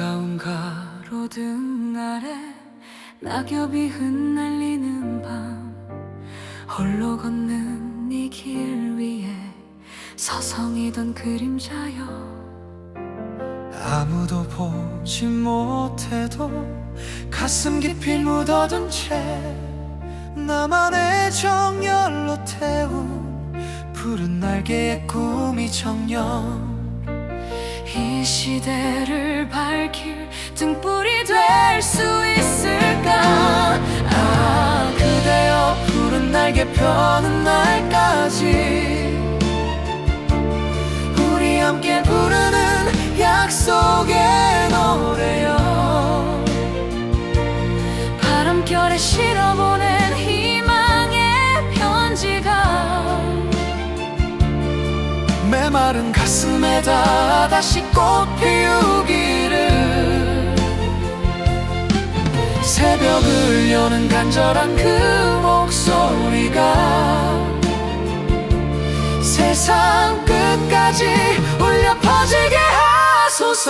차가운 가로등 아래 낙엽이 흩날리는 밤, 홀로 걷는 이 길 위에 서성이던 그림자여. 아무도 보지 못해도 가슴 깊이 묻어둔 채 나만의 정열로 태운 푸른 날개의 꿈이 정녕. 이 시대를 밝힐 등불이 될 수 있을까? 아, 그대여 푸른 날개 펴는 날까지 우리 함께 부르는 약속의 노래여. 바람결에 실어보낸 희망의 편지가 메마른 가슴에다 다시 꽃 피우기를. 새벽을 여는 간절한 그 목소리가 세상 끝까지 울려 퍼지게 하소서.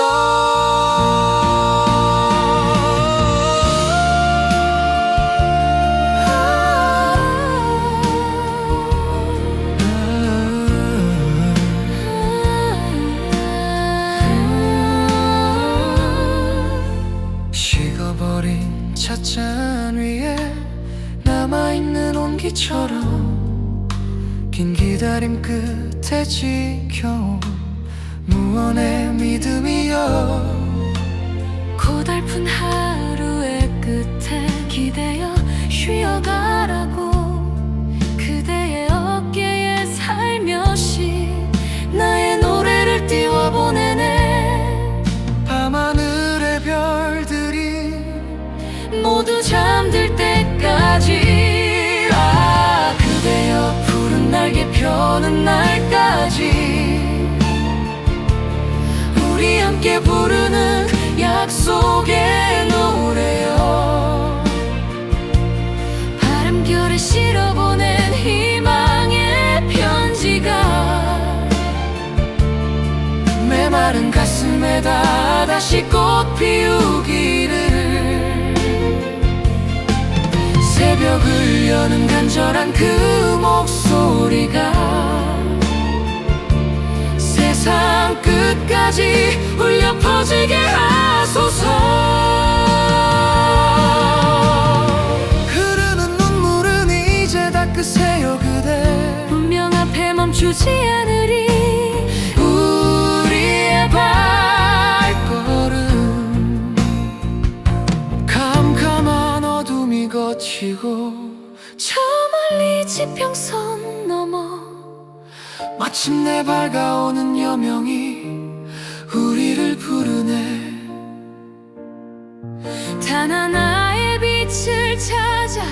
식어버린 찻잔 위에 남아있는 온기처럼 긴 기다림 끝에 지켜온 무언의 믿음이여. 고달픈 하루의 끝에 기대어 쉬어가라고 그대의 어깨에 살며시 나의 노래를 띄워보내네. 밤하늘의 별들이 모두 잠들 때까지. 아, 그대여 푸른 날개 펴는 날까지 우리 함께 부르는 약속의 노래여. 바람결에 실어보낸 희망의 편지가 메마른 가슴에다 다시 꽃 피우기를. 새벽을 여는 간절한 그 목소리가 세상 끝까지 울려 퍼지게 하소서. 흐르는 눈물은 이제 닦으세요 그대. 운명 앞에 멈추지 않으리. 우리의 발걸음 캄캄한 어둠이 거치고 저 멀리 지평선 넘어 마침내 밝아오는 여명이 우리를 부르네. 단 하나의 빛을 찾아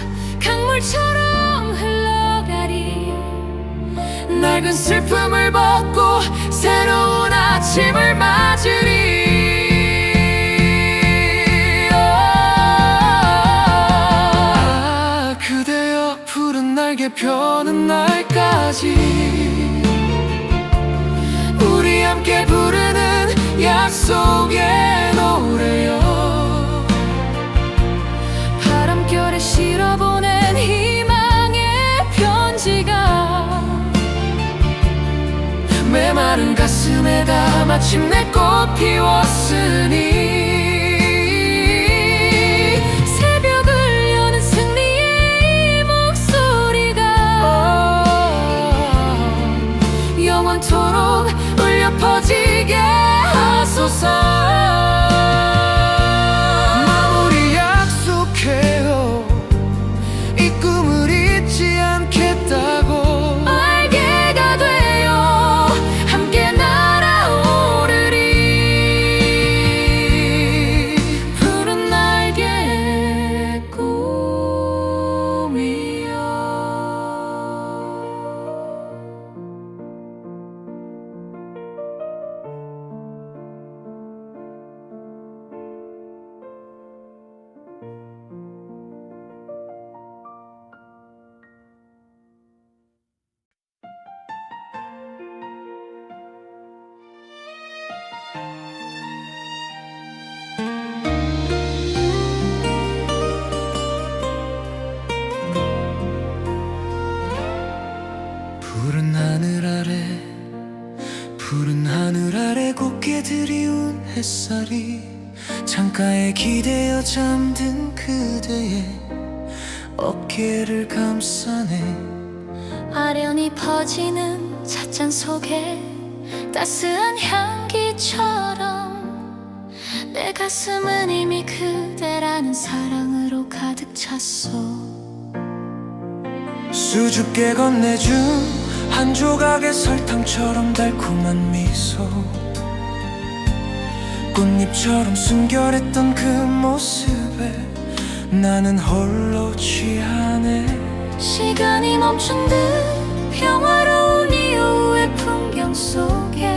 강물처럼 흘러가리. 낡은 슬픔을 벗고 새로운 아침을 맞으리. 아, 그대여 푸른 날개 펴는 날까지 우리 함께 부르는 약속의 노래여. 바람결에 실어보낸 희망의 편지가 메마른 가슴에다 마침내 꽃 피웠으니 새벽을 여는 승리의 이 목소리가 영원토록 울려 퍼지게 하소서. 마무리 약속해요. 이 꿈을 잊지 않겠다고. 알게가 되어 함께 날아오르리. 창가에 기대어 잠든 그대의 어깨를 감싸네. 아련히 퍼지는 찻잔 속에 따스한 향기처럼 내 가슴은 이미 그대라는 사랑으로 가득 찼어. 수줍게 건네준 한 조각의 설탕처럼 달콤한 미소, 꽃잎처럼 순결했던 그 모습에 나는 홀로 취하네. 시간이 멈춘 듯 평화로운 이 오후의 풍경 속에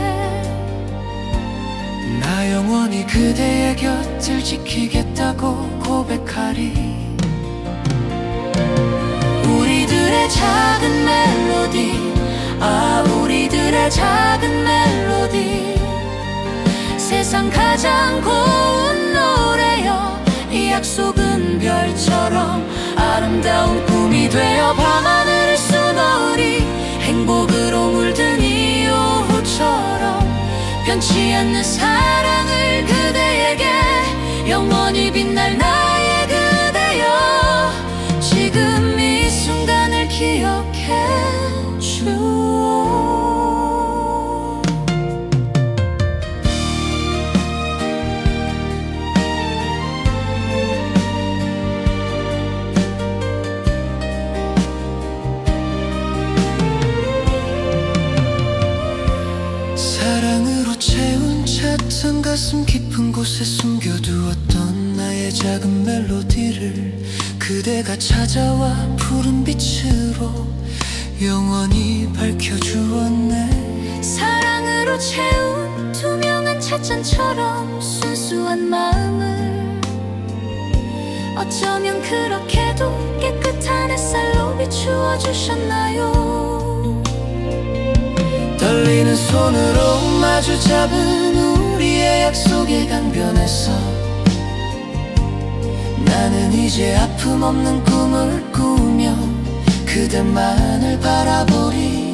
나 영원히 그대의 곁을 지키겠다고 고백하리. 우리들의 작은 멜로디, 우리들의 작은 멜로디, 세상 가장 고운 노래여. 이 약속은 별처럼 아름다운 꿈이 되어 밤하늘을 수놓으리. 행복으로 물든 이 오후처럼 변치 않는 사랑을 그대에게, 영원히 빛날 나의 그대여. 지금 이 순간을 기억해 주오. 사랑으로 채운 찻잔 가슴 깊은 곳에 숨겨두었던 나의 작은 멜로디를 그대가 찾아와 푸른 빛으로 영원히 밝혀주었네. 사랑으로 채운 투명한 찻잔처럼 순수한 마음을 어쩌면 그렇게도 깨끗한 햇살로 비추어 주셨나요. 떨리는 손으로 마주 잡은 우리의 약속의 강변에서 나는 이제 아픔 없는 꿈을 꾸며 그대만을 바라보리.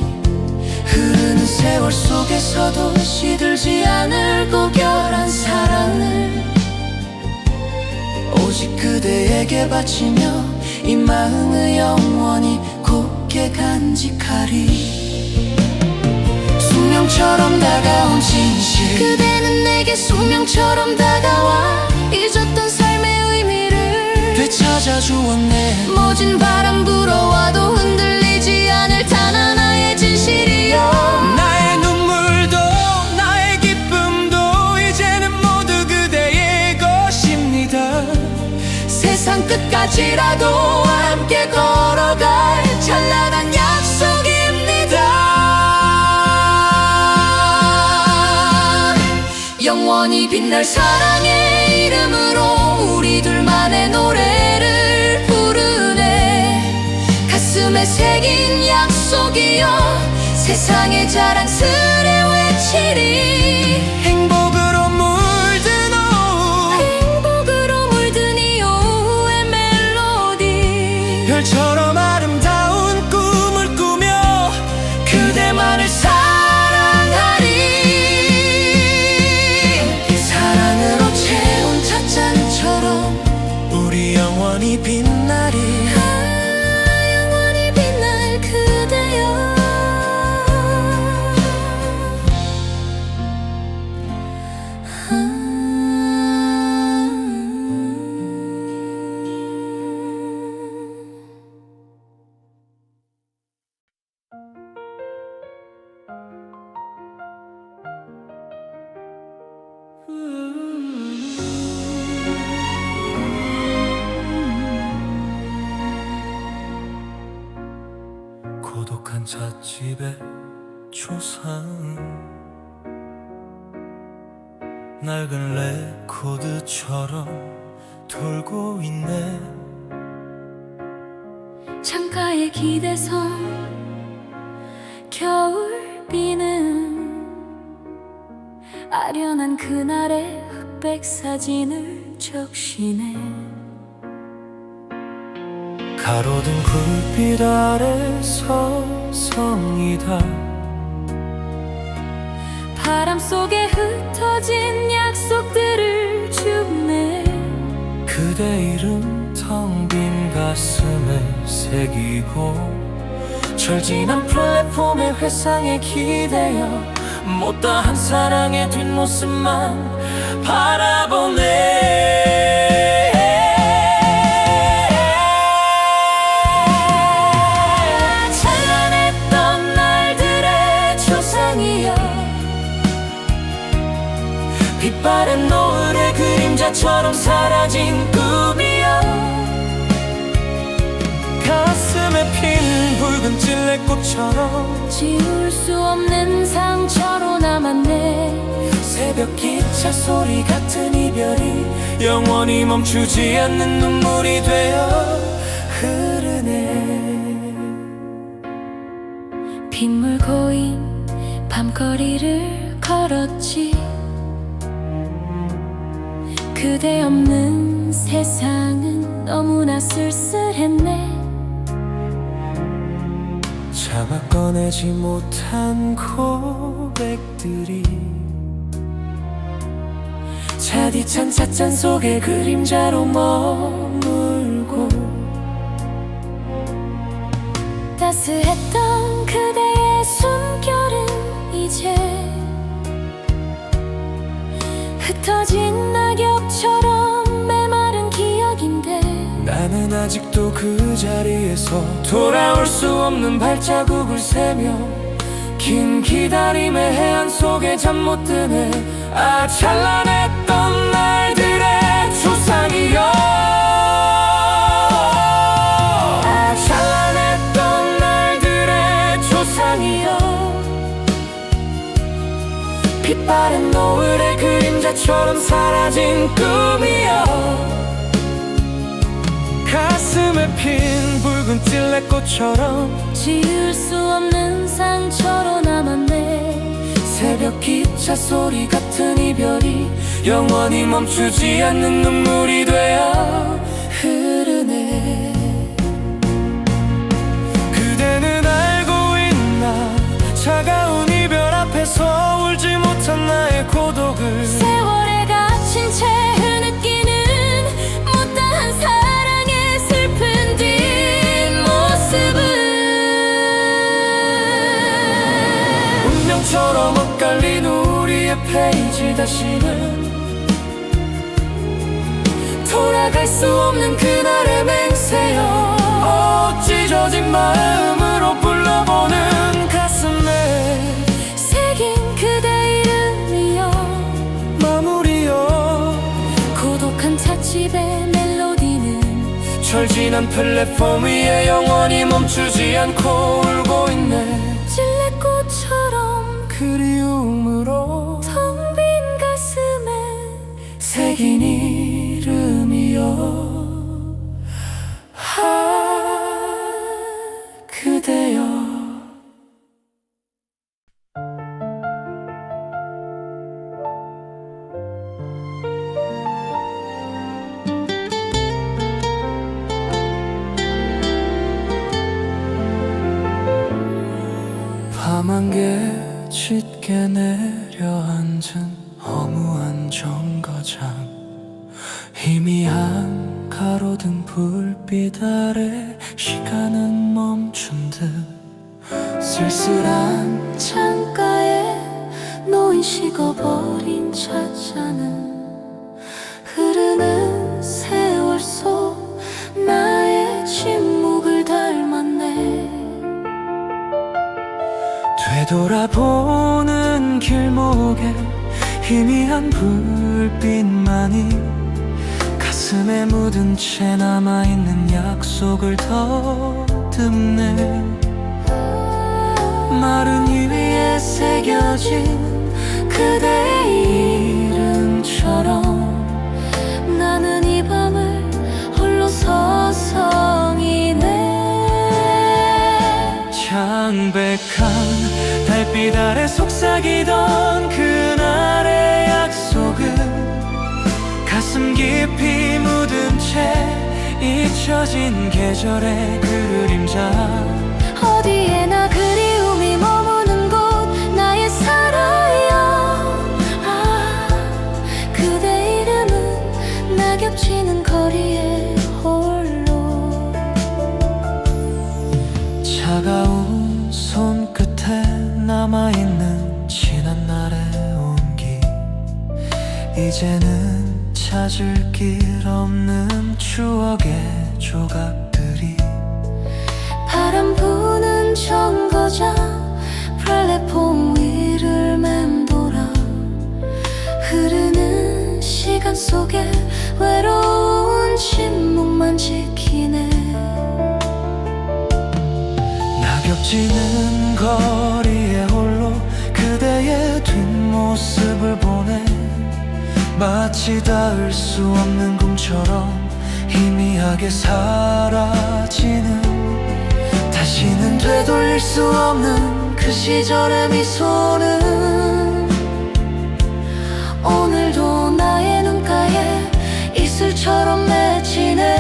흐르는 세월 속에서도 시들지 않을 고결한 사랑을 오직 그대에게 바치며 이 마음을 영원히 곱게 간직하리. 숙명처럼 다가온 진실, 그대는 내게 숙명처럼 다가와 잊었던 삶의 의미를 되찾아 주었네. 모진 바람 불어와도 흔들리지 않을 단 하나의 진실이여. 나의 눈물도 나의 기쁨도 이제는 모두 그대의 것입니다. 세상 끝까지라도 함께 걸어갈 찬란한 약속입니다. 영원히 빛날 사랑의 이름으로 우리 둘만의 노래를 부르네. 가슴에 새긴 약속이여 세상에 자랑스레 외치리. 행복으로 물든 오후, 행복으로 물든 이 오후의 멜로디, 별처럼 아름다운 꿈을 꾸며 그대만을 사랑하리. 사랑으로 채운 찻잔처럼 우리 영원히 빛나리. 영원히 빛날 그대여. 고독한 찻집의 초상, 낡은 레코드처럼 돌고 있네. 창가에 기대선 겨울비는 아련한 그날의 흑백 사진을 적시네. 가로등 불빛 아래 서성이다. 바람 속에 흩어진 약속들을 주며 그대 이름 텅 빈 가슴에 새기고 철진한 플랫폼의 회상에 기대어 못다한 사랑의 뒷모습만 바라보네. 찬란했던 날들의 조상이여 빛바랜 노을의 그림자처럼 사라진 꿈이여 가슴에 핀 붉은 찔레꽃처럼 지울 수 없는 상처로 남았네. 새벽 기차 소리 같은 이별이 영원히 멈추지 않는 눈물이 되어 흐르네. 빗물 고인 밤거리를 걸었지. 그대 없는 세상은 너무나 쓸쓸했네. 차마 꺼내지 못한 고백들이 차디찬 찻잔 속의 그림자로 머물고 따스했던 그대의 숨결은 이제 흩어진 낙엽처럼 메마른 기억인데 나는 아직도 그 자리에서 돌아올 수 없는 발자국을 세며 긴 기다림의 해안 속에 잠 못 드네. 아 찬란했던 날들의 조상이여 아 찬란했던 날들의 조상이여 빛바랜 노을의 그림자처럼 사라진 꿈이여 가슴에 핀 붉은 찔레꽃처럼 지울 수 없는 상처로 남았네. 새벽 기차 소리 같은 이별이 영원히 멈추지 않는 눈물이 되어 흐르네. 그대는 알고 있나 차가운 이별 앞에서 울지 못한 나의 고독을 세월에 갇힌 채 흐느끼는 못다한 사랑의 슬픈 뒷모습을 운명처럼 엇갈린 우리의 페이지 다시는 돌아갈 수 없는 그날의 맹세여 어찌 젖은 마음으로 불러보는 가슴에 새긴 그대 이름이여 마무리여 고독한 찻집의 멜로디는 철진한 플랫폼 위에 영원히 멈추지 않고 울고 있네. 찔레꽃처럼 그리움으로 텅 빈 가슴에 새긴 이름이여 그대여. 밤안개 짙게 내려앉은 허무한 정거장 희미한 가로등 불빛 아래 시간은 멈춘 듯 쓸쓸한 창가에 놓인 식어버린 찻잔은 흐르는 세월 속 나의 침묵을 닮았네. 되돌아보는 길목에 희미한 불빛만이 가슴에 묻은 채 남아있는 약속을 더듬네. 마른 위에 새겨진 그대의 이름처럼 나는 이 밤을 홀로 서성이네. 창백한 달빛 아래 속삭이던 그날의 약속은 가슴 깊이 묻은 채 잊혀진 계절의 그림자 어디에나 그리움이 머무는 곳 나의 사랑이여. 아 그대 이름은 낙엽 겹치는 거리에 홀로 차가운 손끝에 남아있는 지난 날의 온기, 이제는 찾을 길 없는 추억의 조각들이 바람 부는 정거장 플랫폼 위를 맴돌아 흐르는 시간 속에 외로운 침묵만 지키네. 낙엽 지는 거리에 홀로 그대의 뒷모습을 보네. 마치 닿을 수 없는 꿈처럼 희미하게 사라지는, 다시는 되돌릴 수 없는 그 시절의 미소는 오늘도 나의 눈가에 이슬처럼 맺히네.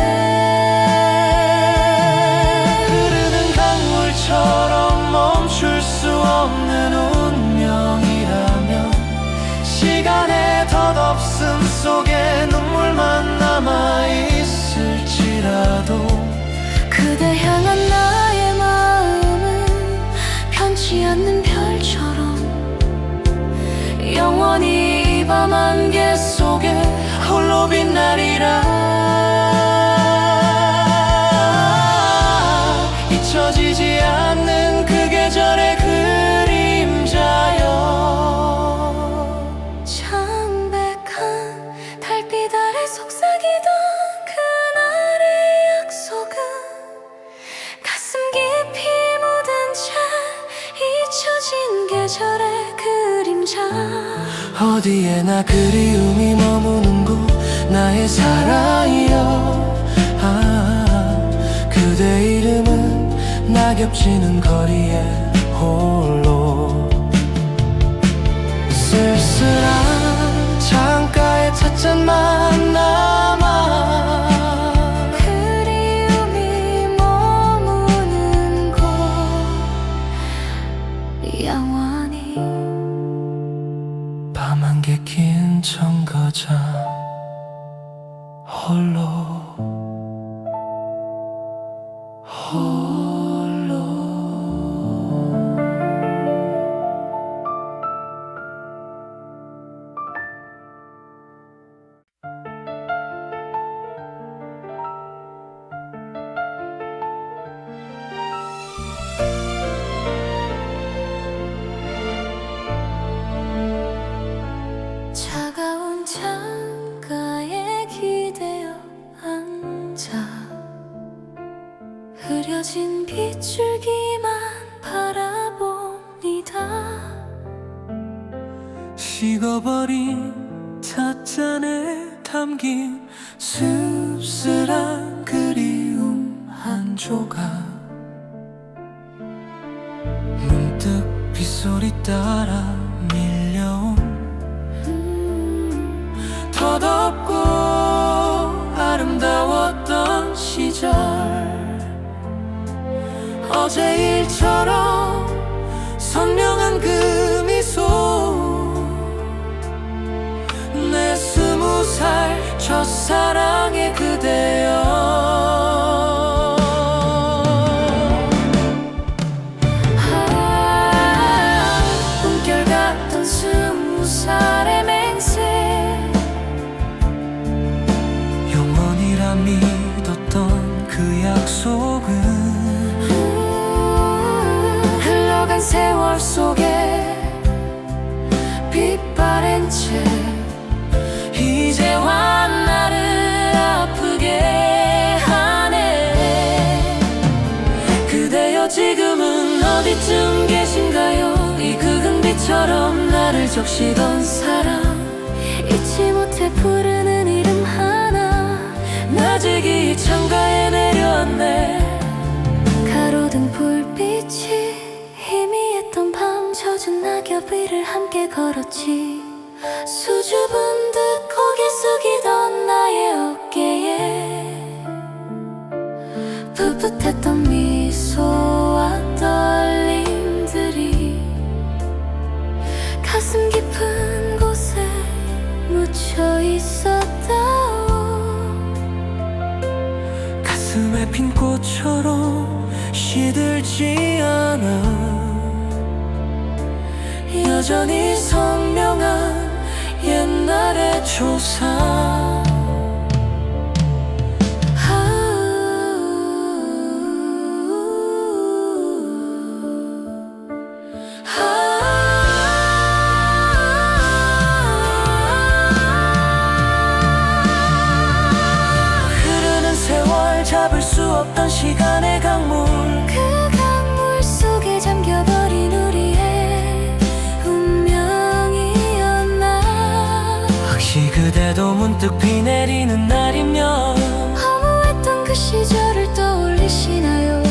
흐르는 강물처럼 멈출 수 없는 운명이라면 시간의 덧없음 속에 눈물만 남아있을지라도 그대 향한 나의 마음은 변치 않는 별처럼 영원히 이 밤 안개 속에 홀로 빛나리라. 잊혀지지 않는 그 계절의 그림자여. 창백한 달빛 아래 속삭이던 그날의 약속은 가슴 깊이 묻은 채 잊혀진 계절의 그림자. 어디에나 그리움이 머무는 곳 나의 사랑이여. 그대 이름은 낙엽 지는 거리에 홀로 쓸쓸한 창가에 찻잔만 남아 그리움이 머무는 곳 영원히 밤 안개 낀 정거장 홀로 차가운 창가에 기대어 앉아 흐려진 빗줄기만 바라봅니다. 식어버린 찻잔에 담긴 씁쓸한 그리움 한 조각, 문득 빗소리 따라 밀려온 더덥고 아름다웠던 시절, 어제 일처럼 선명한 그 미소, 내 20살 첫사랑의 그대여. 꿈결 같던 20살의 맹세, 영원이라 믿었던 그 약속은 흘러간 세월 속에 빛바랜 채 이제와 나를 아프게 하네. 그대여 지금은 어디쯤 계신가요? 이 그은 빛처럼 나를 적시던 사람, 잊지 못해 부르는 이름 하나, 나직이 창가에 내려왔네. 가로등 불빛이 희미했던 밤, 젖은 낙엽 위를 함께 걸었지. 수줍은 듯 고개 숙이던 나의 어깨에 풋풋했던 미소와 떨림들이 가슴 깊은 곳에 묻혀 있었다. 가슴에 핀 꽃처럼 시들지 않아 여전히 선명한 옛날의 조상 흐르는 세월 잡을 수 없던 시간의 강물 그 강물 속에 잠겨버린 우리의 운명이었나 혹시 그대도 문득 비 내리는 날이면 허무했던 그 시절을 떠올리시나요?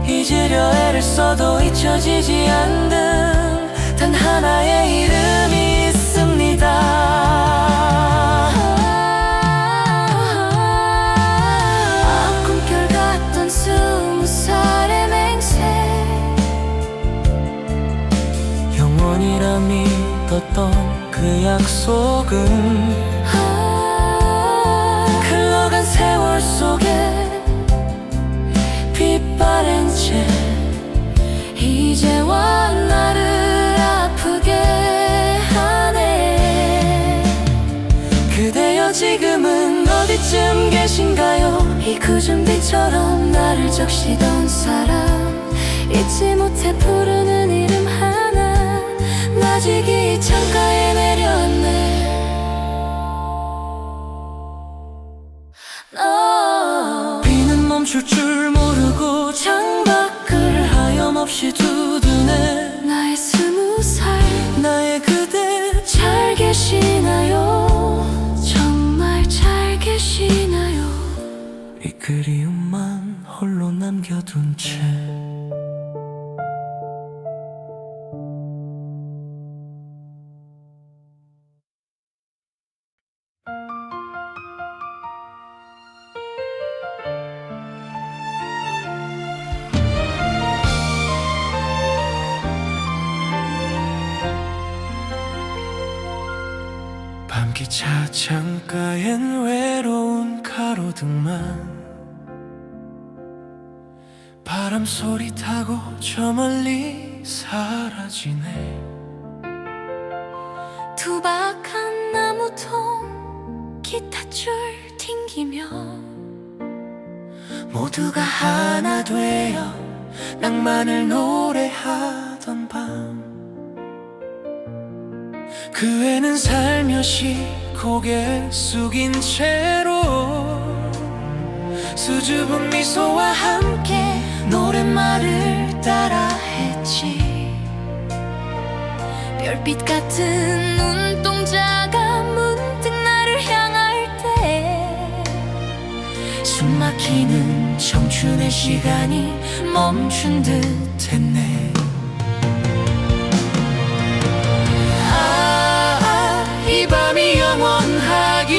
잊으려 애를 써도 잊혀지지 않는 단 하나의 이름이 있습니다 꿈결 같던 20살의 맹세 영원이라 믿었던 그 약속은 흘러간 세월 속에 빛바랜 채 이제와 나를 아프게 하네 그대여 지금은 어디쯤 계신가요? 이 굳은 빛처럼 나를 적시던 사람 잊지 못해 부르는 이름 하나 나지기 창가에 내려왔네 비는 멈출 줄 모르고 창밖을 하염없이 두드네 나의 20살 나의 그대 잘 계시나요? 정말 잘 계시나요? 이 그리움만 홀로 남겨둔 채 밤기차 창가엔 외로운 가로등만 바람 소리 타고 저 멀리 사라지네 투박한 나무통 기타줄 튕기며 모두가 하나 되어 낭만을 노래하던 밤 그 애는 살며시 고개 숙인 채로 수줍은 미소와 함께 노랫말을 따라했지 별빛 같은 눈동자가 문득 나를 향할 때 숨막히는 청춘의 시간이 멈춘 듯 했네 이 밤이 영원하길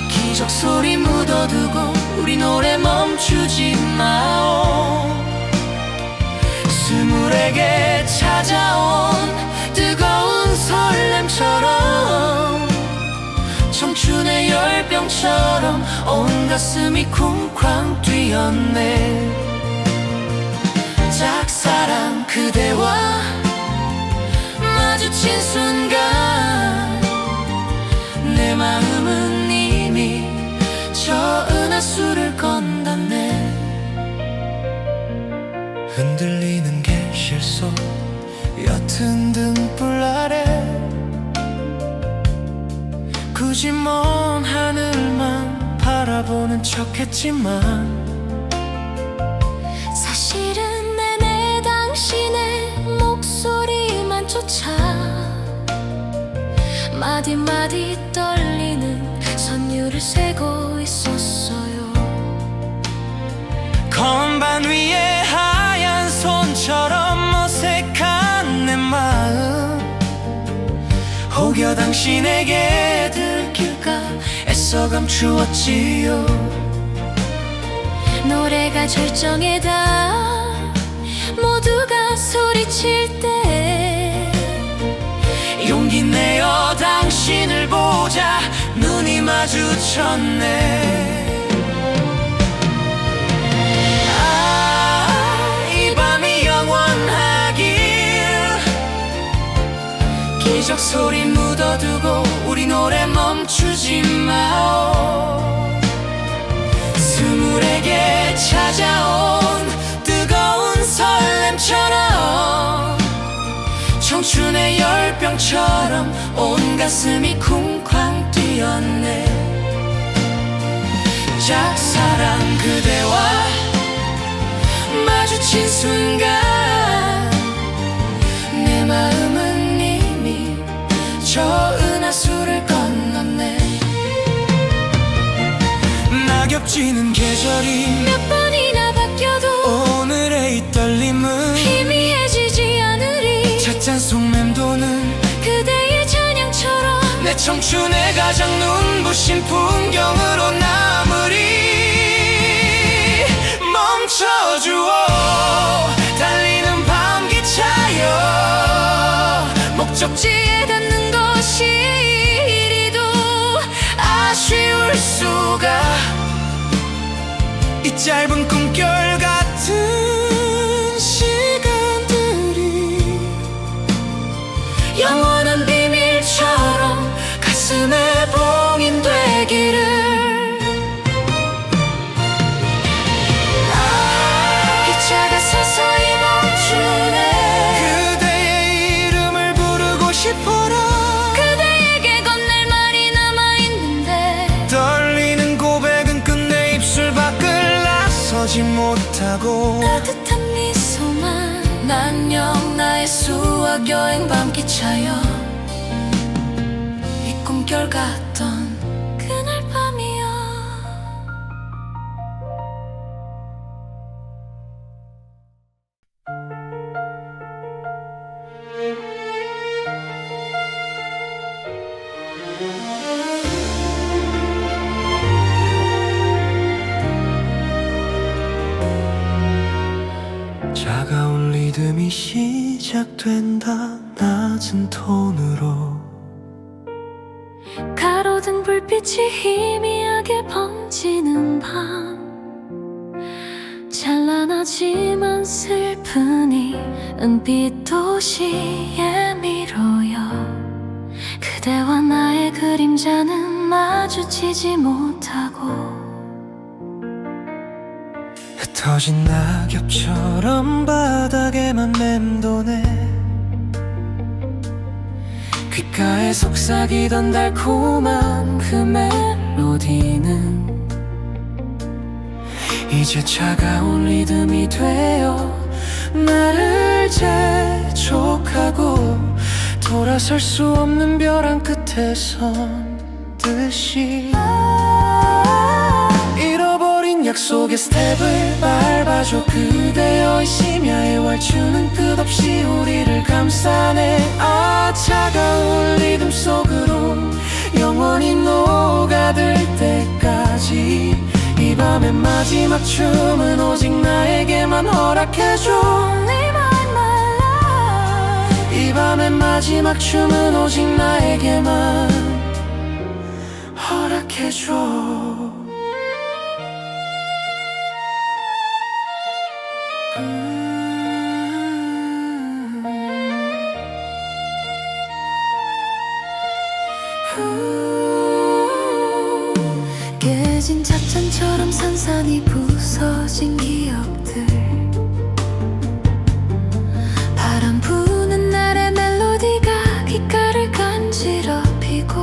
기적 소리 묻어두고 우리 노래 멈추지 마오 스물에게 찾아온 뜨거운 설렘처럼 청춘의 열병처럼 온 가슴이 쿵쾅 뛰었네 짝사랑 그대와 마주친 순간 내 마음은 이미 저 은하수를 건넜네 흔들리는 객실 속 옅은 등불 아래 굳이 먼 하늘만 바라보는 척했지만 사실은 내내 당신의 목소리만 쫓아 마디마디 떨리는 선율을 세고 있었어요 건반 위에 하얀 손처럼 어색한 내 마음 혹여 당신에게 들킬까 애써 감추었지요 노래가 절정에 닿아 모두가 소리칠 때 용기 내어 당신을 보자 눈이 마주쳤네. 이 밤이 영원하길 기적 소리 묻어두고 우리 노래 멈추지 마오. 스물에게 찾아온 뜨거운 설렘처럼 청춘의 열병처럼 온 가슴이 쿵쾅 뛰었네. 짝사랑 그대와 마주친 순간 내 마음은 이미 저 은하수를 건넜네. 낙엽지는 계절이 몇 번이나 바뀌어도 오늘의 이 떨림은 희미해지지 않으리. 찻잔 속 맴도는 그대의 찬양처럼 내 청춘의 가장 눈부신 풍경으로 남으리. 멈춰주오 달리는 밤기차여 목적지에 닿는 것이 이리도 아쉬울 수가. 이 짧은 꿈결 같은 시간들이 영원한 비밀처럼 가슴에 봉인되기를. 기차가 서서히 멈추네. 그대의 이름을 부르고 싶어라. 그대에게 건넬 말이 남아있는데 떨리는 고백은 끝내 입술 밖을 나서지 못하고 따뜻한 미소만 안녕 나의 수학 여행 밤기차여 이 꿈결 같던 그날 밤이야. 차가운 리듬이 시작된다. 낮은 톤으로 가로등 불빛이 희미하게 번지는 밤 찬란하지만 슬픈 이 은빛 도시에 미로여 그대와 나의 그림자는 마주치지 못하고 흩어진 낙엽처럼 바닥에만 맴도네. 귓가에 속삭이던 달콤한 그 멜로디는 이제 차가운 리듬이 되어 나를 재촉하고 돌아설 수 없는 벼랑 끝에 선 듯이 잃어버린 약속의 스텝을 밟아줘. 그대여 이 심야의 왈츠는 끝없이 우리를 감싸네. 차가운 리듬 속으로 영원히 녹아들 때까지 이 밤의 마지막 춤은 오직 나에게만 허락해줘. 이 밤의 마지막 춤은 오직 나에게만 허락해줘. 깨진 찻잔처럼 산산이 부서진 기억들 바람 부는 날의 멜로디가 귓가를 간지럽히고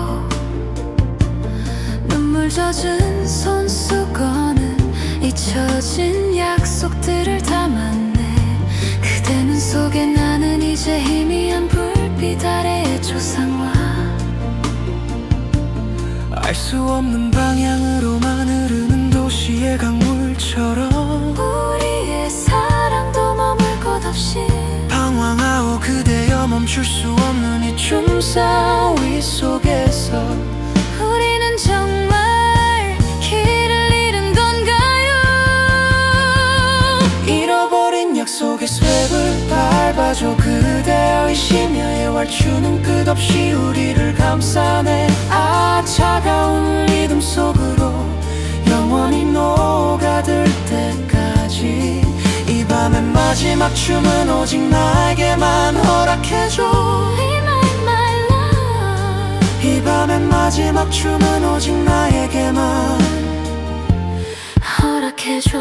눈물 젖은 손수건은 잊혀진 약속들을 담았네. 그대 눈 속에 나는 이제 희미한 불빛 아래의 조상화 알 수 없는 방향으로만 흐르는 도시의 강물처럼 우리의 사랑도 머물 것 없이 방황하오. 그대여 멈출 수 없는 이 춤사위 속에서 우리는 정말 길을 잃은 건가요? 잃어버린 약속의 스텝을 밟아줘. 그대여 이 심야의 왈츠는 끝없이 우리를 감싸네. 차가운 마지막 춤은 오직 나에게만 허락해줘. Be my love. 이 밤의 마지막 춤은 오직 나에게만 허락해줘.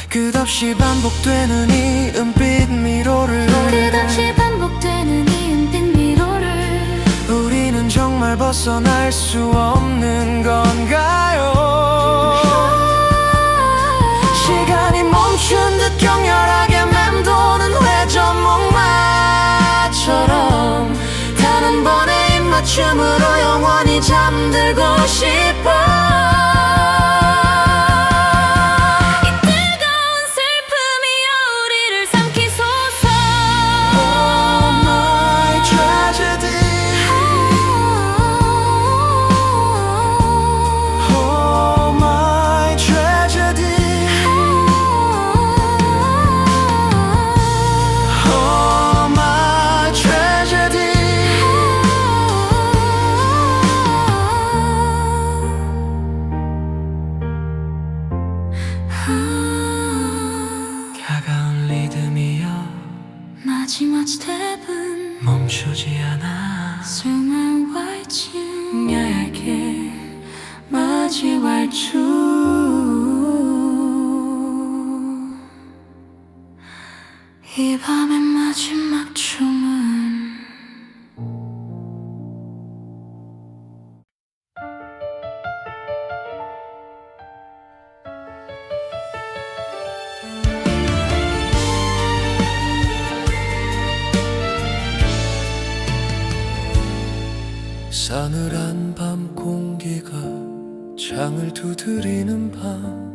끝없이 반복되는 이 은빛 미로를 끝없이 반복되는 이 은빛 미로를 우리는 정말 벗어날 수 없는 건가요? 시간이 멈춘 듯 격렬하게 맴도는 회전목마처럼 단 한 번의 입맞춤으로 영원히 잠들고 싶어. 이 뜨거운 슬픔이여 우리를 삼키소서. Oh my tragedy. Oh my tragedy. Oh my tragedy. 차가운 리듬이여 마지막 스텝은 멈추지 않아. 숨을 왈츠 얇게 마지 왈츠. 이 밤의 마지막 춤은 싸늘한 밤 공기가 창을 두드리는 밤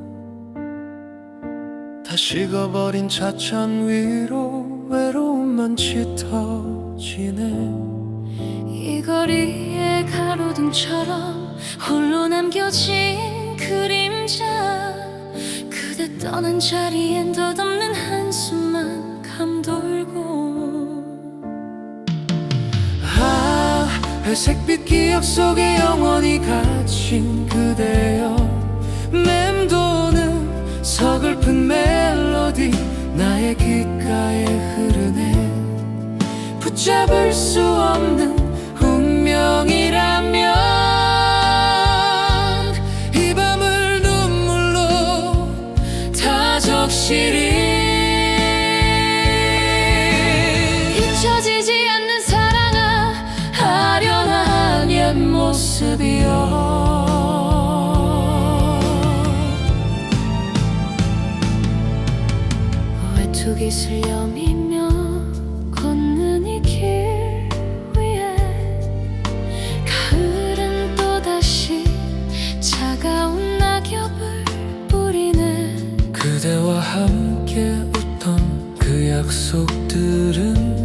다 식어버린 차창 위로 외로움만 짙어지네. 이 거리의 가로등처럼 홀로 남겨진 그림자 그대 떠난 자리엔 덧없는 한숨만 감돌고 아, 회색빛 기억 속에 영원히 갇힌 그대여 맴도는 서글픈 멜로디 나의 귓가에 흐르네. 붙잡을 수 없는 운명이라면 이 밤을 눈물로 다 적시리. 잊혀지지 않는 사랑아 아련한 옛 모습이여 외투기 슬염이며 걷는 이 길 위에 가을은 또다시 차가운 낙엽을 뿌리네. 그대와 함께 웃던 그 약속들은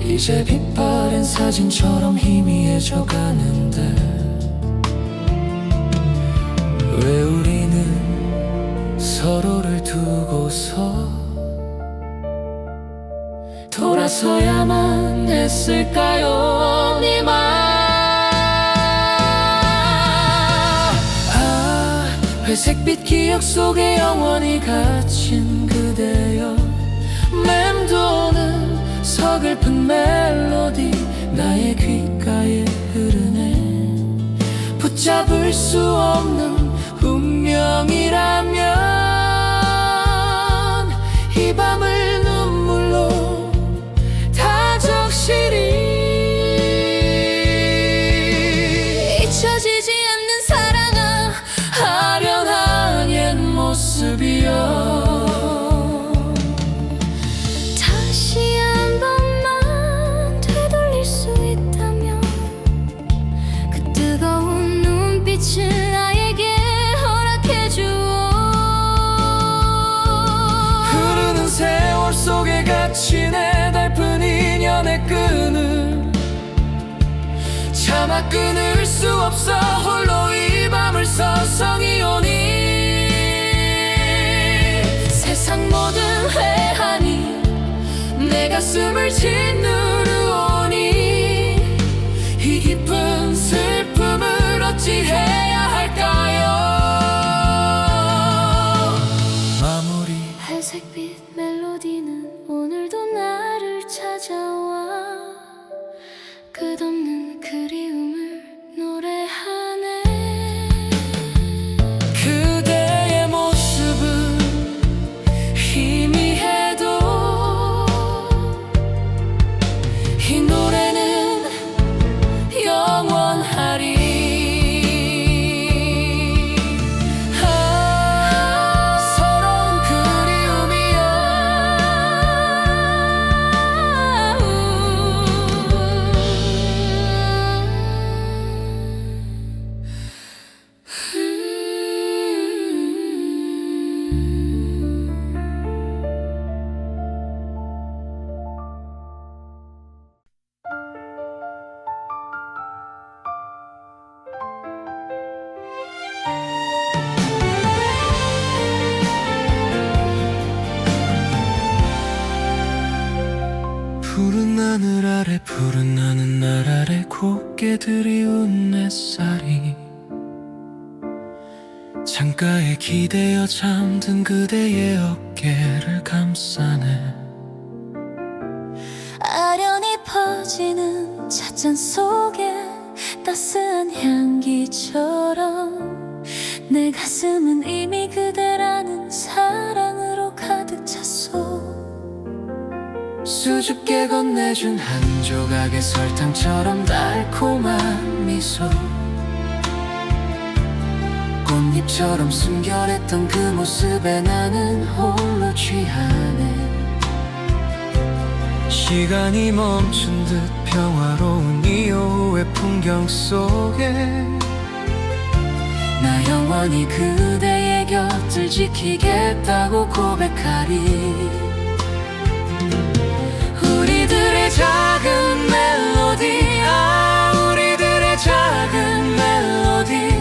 이제 빛바랜 사진처럼 희미해져 가는데 왜 우리는 서로를 두고서 돌아서야만 했을까요? 니마 아, 회색빛 기억 속에 영원히 갇힌 그대여 맴도는 서글픈 멜로디 나의 귓가에 흐르네. 붙잡을 수 없는 운명이라면 이 밤을 눈물로 다 적시리. 잊혀지지 않는 사랑아 아련한 옛 모습이여 다시 한 번만 되돌릴 수 있다면 그 뜨거운 눈빛을 나에게 허락해주오. 흐르는 세월 속에 갇힌 애달픈 인연의 끈을 차마 끊을 수 없어 홀로 이 밤을 서성이 오니 세상 모든 회한이 내 가슴을 짓누르오니 이 깊은 슬픔을 어찌해야 할까요? 마무리 어깨 드리운 햇살이 창가에 기대어 잠든 그대의 어깨를 감싸네. 아련히 퍼지는 찻잔 속에 따스한 향기처럼 내 가슴은 이미 그대라는 사랑으로 가득 찼소. 수줍게 건네준 한 조각의 설탕처럼 달콤한 미소, 꽃잎처럼 숨결했던 그 모습에 나는 홀로 취하네. 시간이 멈춘 듯 평화로운 이 오후의 풍경 속에 나 영원히 그대의 곁을 지키겠다고 고백하리. 우리들의 작은 멜로디, 우리들의 작은 멜로디,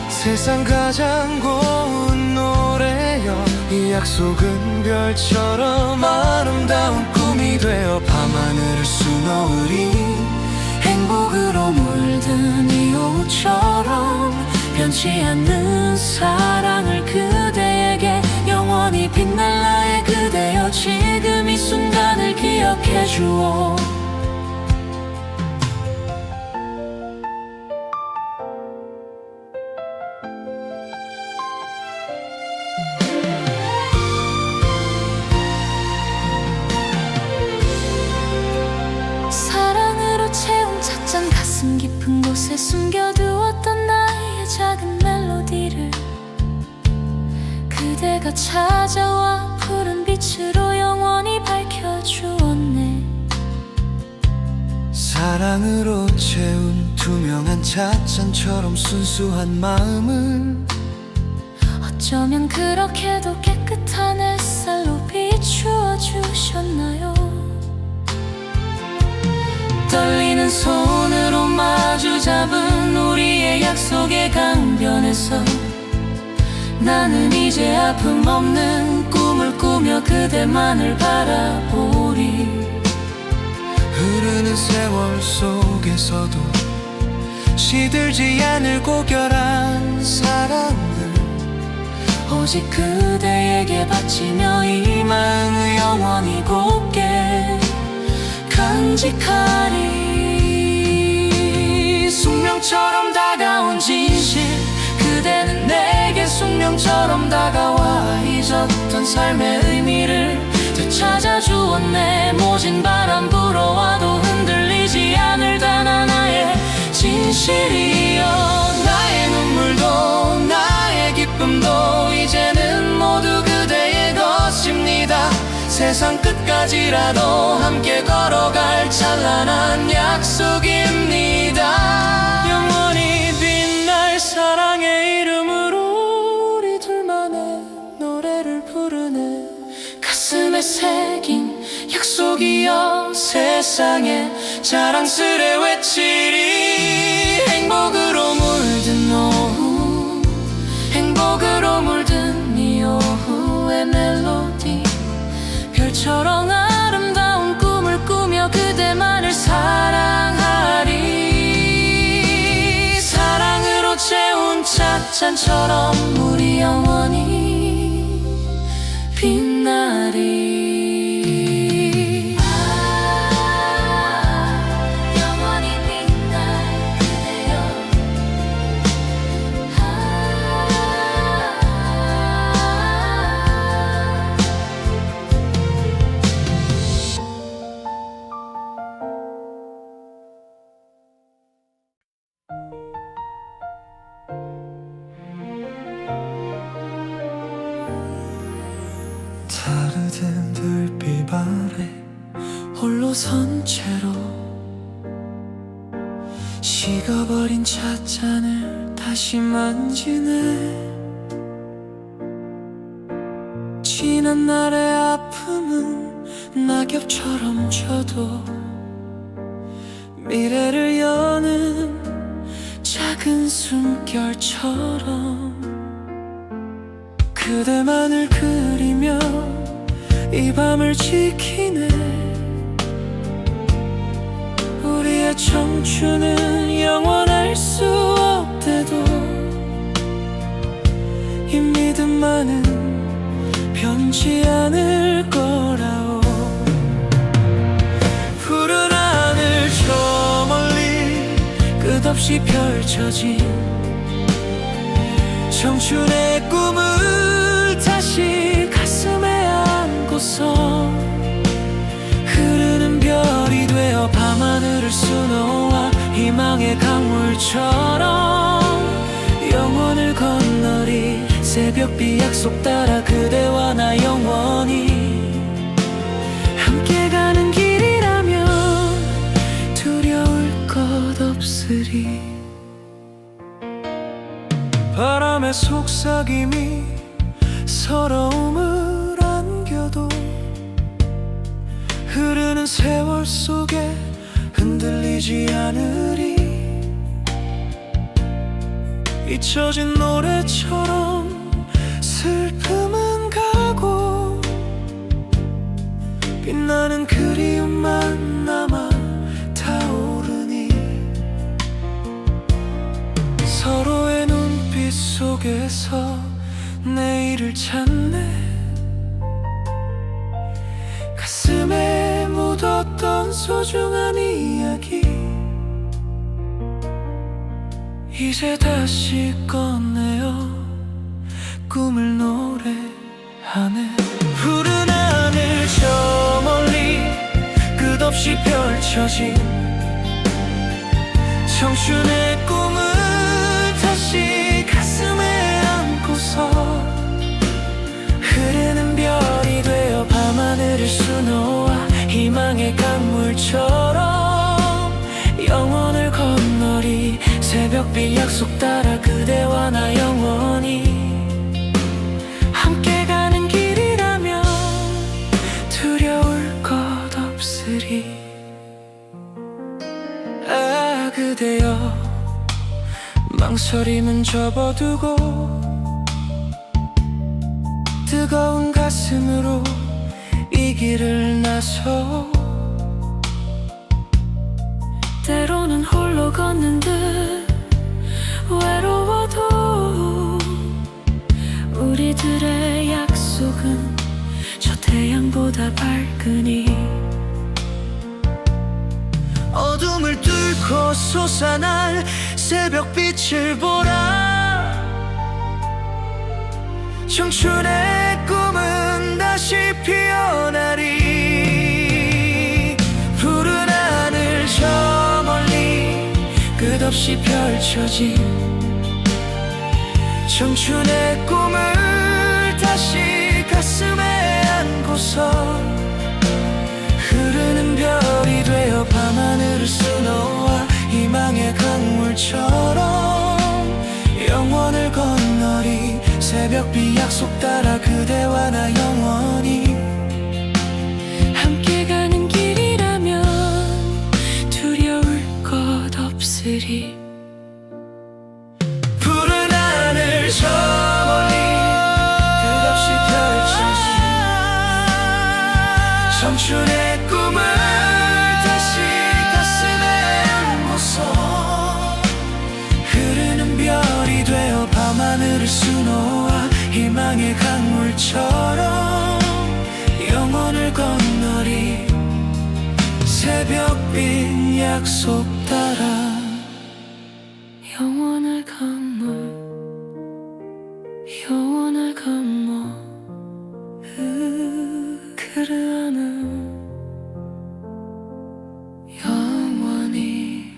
세상 가장 고운 노래여. 이 약속은 별처럼 아름다운 꿈이 되어 밤하늘을 수놓으리. 행복으로 물든 이 오후처럼 변치 않는 사랑을 그대에게 영원히 빛날 나의 그대여. 지금 이 순간을 기억해 주오. 사랑으로 채운 찻잔 가슴 깊은 곳에 숨겨두었던 나의 작은 멜로디를 그대가 찾아와 푸른 빛으로 영원히 밝혀주었네. 사랑으로 채운 투명한 찻잔처럼 순수한 마음을 어쩌면 그렇게도 깨끗한 햇살로 비추어 주셨나요? 떨리는 손으로 마주 잡은 우리의 약속의 강변에서 나는 이제 아픔 없는 꿈을 꾸며 그대만을 바라보리. 흐르는 세월 속에서도 시들지 않을 고결한 사랑을 오직 그대에게 바치며 이 마음을 영원히 곱게 간직하리. 숙명처럼 다가온 진실, 그대는 내게 숙명처럼 다가와 잊었던 삶의 의미를 되찾아 주었네. 모진 바람 불어와도 흔들리지 않을 단 하나의 진실이여. 나의 눈물도 나의 기쁨도 이제는 모두 그대의 것입니다. 세상 끝까지라도 함께 걸어갈 찬란한 약속입니다. 영원히 빛날 사랑의 이름으로 우리 둘만의 노래를 부르네. 가슴에 새긴 약속이여 세상에 자랑스레 외치리. 행복으로 물든 오후, 행복으로 물든 이 오후의 멜로디, 별처럼 아름다운 꿈을 꾸며 그대만을 사랑하리. 사랑으로 채운 찻잔처럼 우리 영원히 빛나리. 영원히 빛날 그대여. 타르된 불빛 아래 홀로 선 채로 식어버린 찻잔을 다시 만지네. 지난 날의 아픔은 낙엽처럼 져도 미래를 여는 작은 숨결처럼 그대만을 그리며 이 밤을 지키네. 우리의 청춘은 영원할 수 없대도 이 믿음만은 변치 않을 거라오. 푸른 하늘 저 멀리 끝없이 펼쳐진 청춘의 꿈을 다시 가슴에 안고서 흐르는 별이 되어 밤하늘을 수놓아 희망의 강물처럼 영원을 건너리. 새벽비 약속 따라 그대와 나 영원히 함께 가는 길이라면 두려울 것 없으리. 바람의 속삭임이 서러움을 안겨도 흐르는 세월 속에 흔들리지 않으리. 잊혀진 노래처럼 슬픔은 가고 빛나는 그리움만 남아 타오르니. 서로의 눈빛 속에서 내일을 찾네. 가슴에 묻었던 소중한 이야기 이제 다시 꺼내어 꿈을 노래하네. 푸른 하늘 저 멀리 끝없이 펼쳐진 청춘의 꿈을 다시 가슴에 안고서 흐르는 별이 되어 밤하늘을 수놓아 희망의 강물처럼 영원을 건너리. 새벽비 약속 따라 그대와 나 영원히 함께 가는 길이라면 두려울 것 없으리. 아 그대여 망설임은 접어두고 뜨거운 가슴으로 이 길을 나서 때로는 홀로 걷는 듯 외로워도 우리들의 약속은 저 태양보다 밝으니. 어둠을 뚫고 솟아날 새벽빛을 보라. 청춘의 꿈은 다시 피어나리. 푸른 하늘 저 멀리 끝없이 펼쳐진 청춘의 꿈을 다시 가슴에 안고서 흐르는 별이 되어 밤하늘을 수놓아 희망의 강물처럼 영원을 건너리. 새벽비 약속 따라 그대와 나 영원히 함께 가는 길이라면 두려울 것 없으리. 푸른 하늘 저 멀리 끝없이 펼쳐진 청춘의 꿈을 다시 가슴에 안고서 흐르는 별이 되어 밤하늘을 수놓아 희망의 강물처럼 영원을 건너리. 새벽빛 약속 따라 영원을 건너 영원을 건너 그르하는 영원히.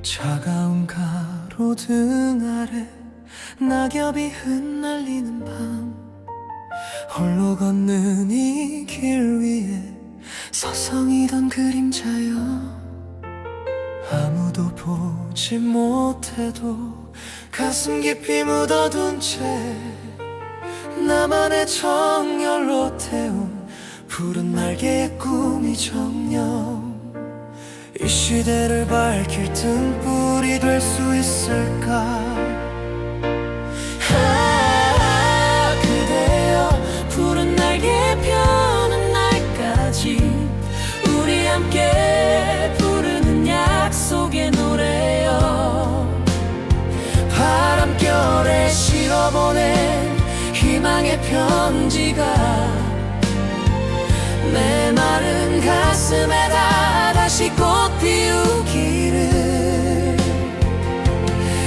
차가운 가로등 아래 낙엽이 흩날리는 밤 홀로 걷는 이 길 위에 서성이던 그림자여. 아무도 보지 못해도 가슴 깊이 묻어둔 채 나만의 정열로 태운 푸른 날개의 꿈이 정녕 이 시대를 밝힐 등불이 될 수 있을까. 그대여 푸른 날개 펴는 날까지 우리 함께 부르는 약속의 노래여. 바람결에 실어보낸 희망의 편지가 메마른 가슴에다 다시 꽃 피우기를.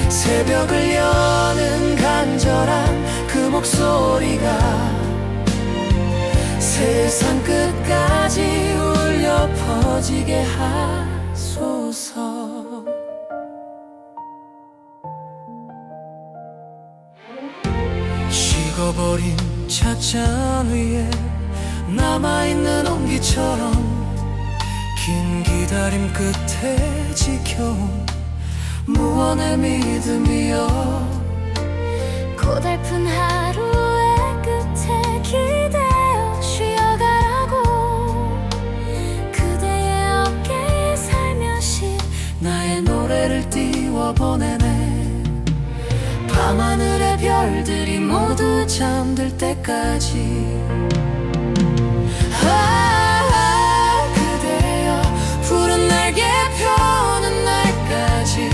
새벽을 여는 간절한 그 목소리가 세상 끝까지 울려 퍼지게 하소서. 식어버린 찻잔 위에 남아있는 온기처럼 긴 기다림 끝에 지켜온 무언의 믿음이여. 고달픈 하루의 끝에 기대어 쉬어가라고 그대의 어깨에 살며시 나의 노래를 띄워보내네. 밤하늘의 별들이 모두 잠들 때까지. 그대여 푸른 날개 펴는 날까지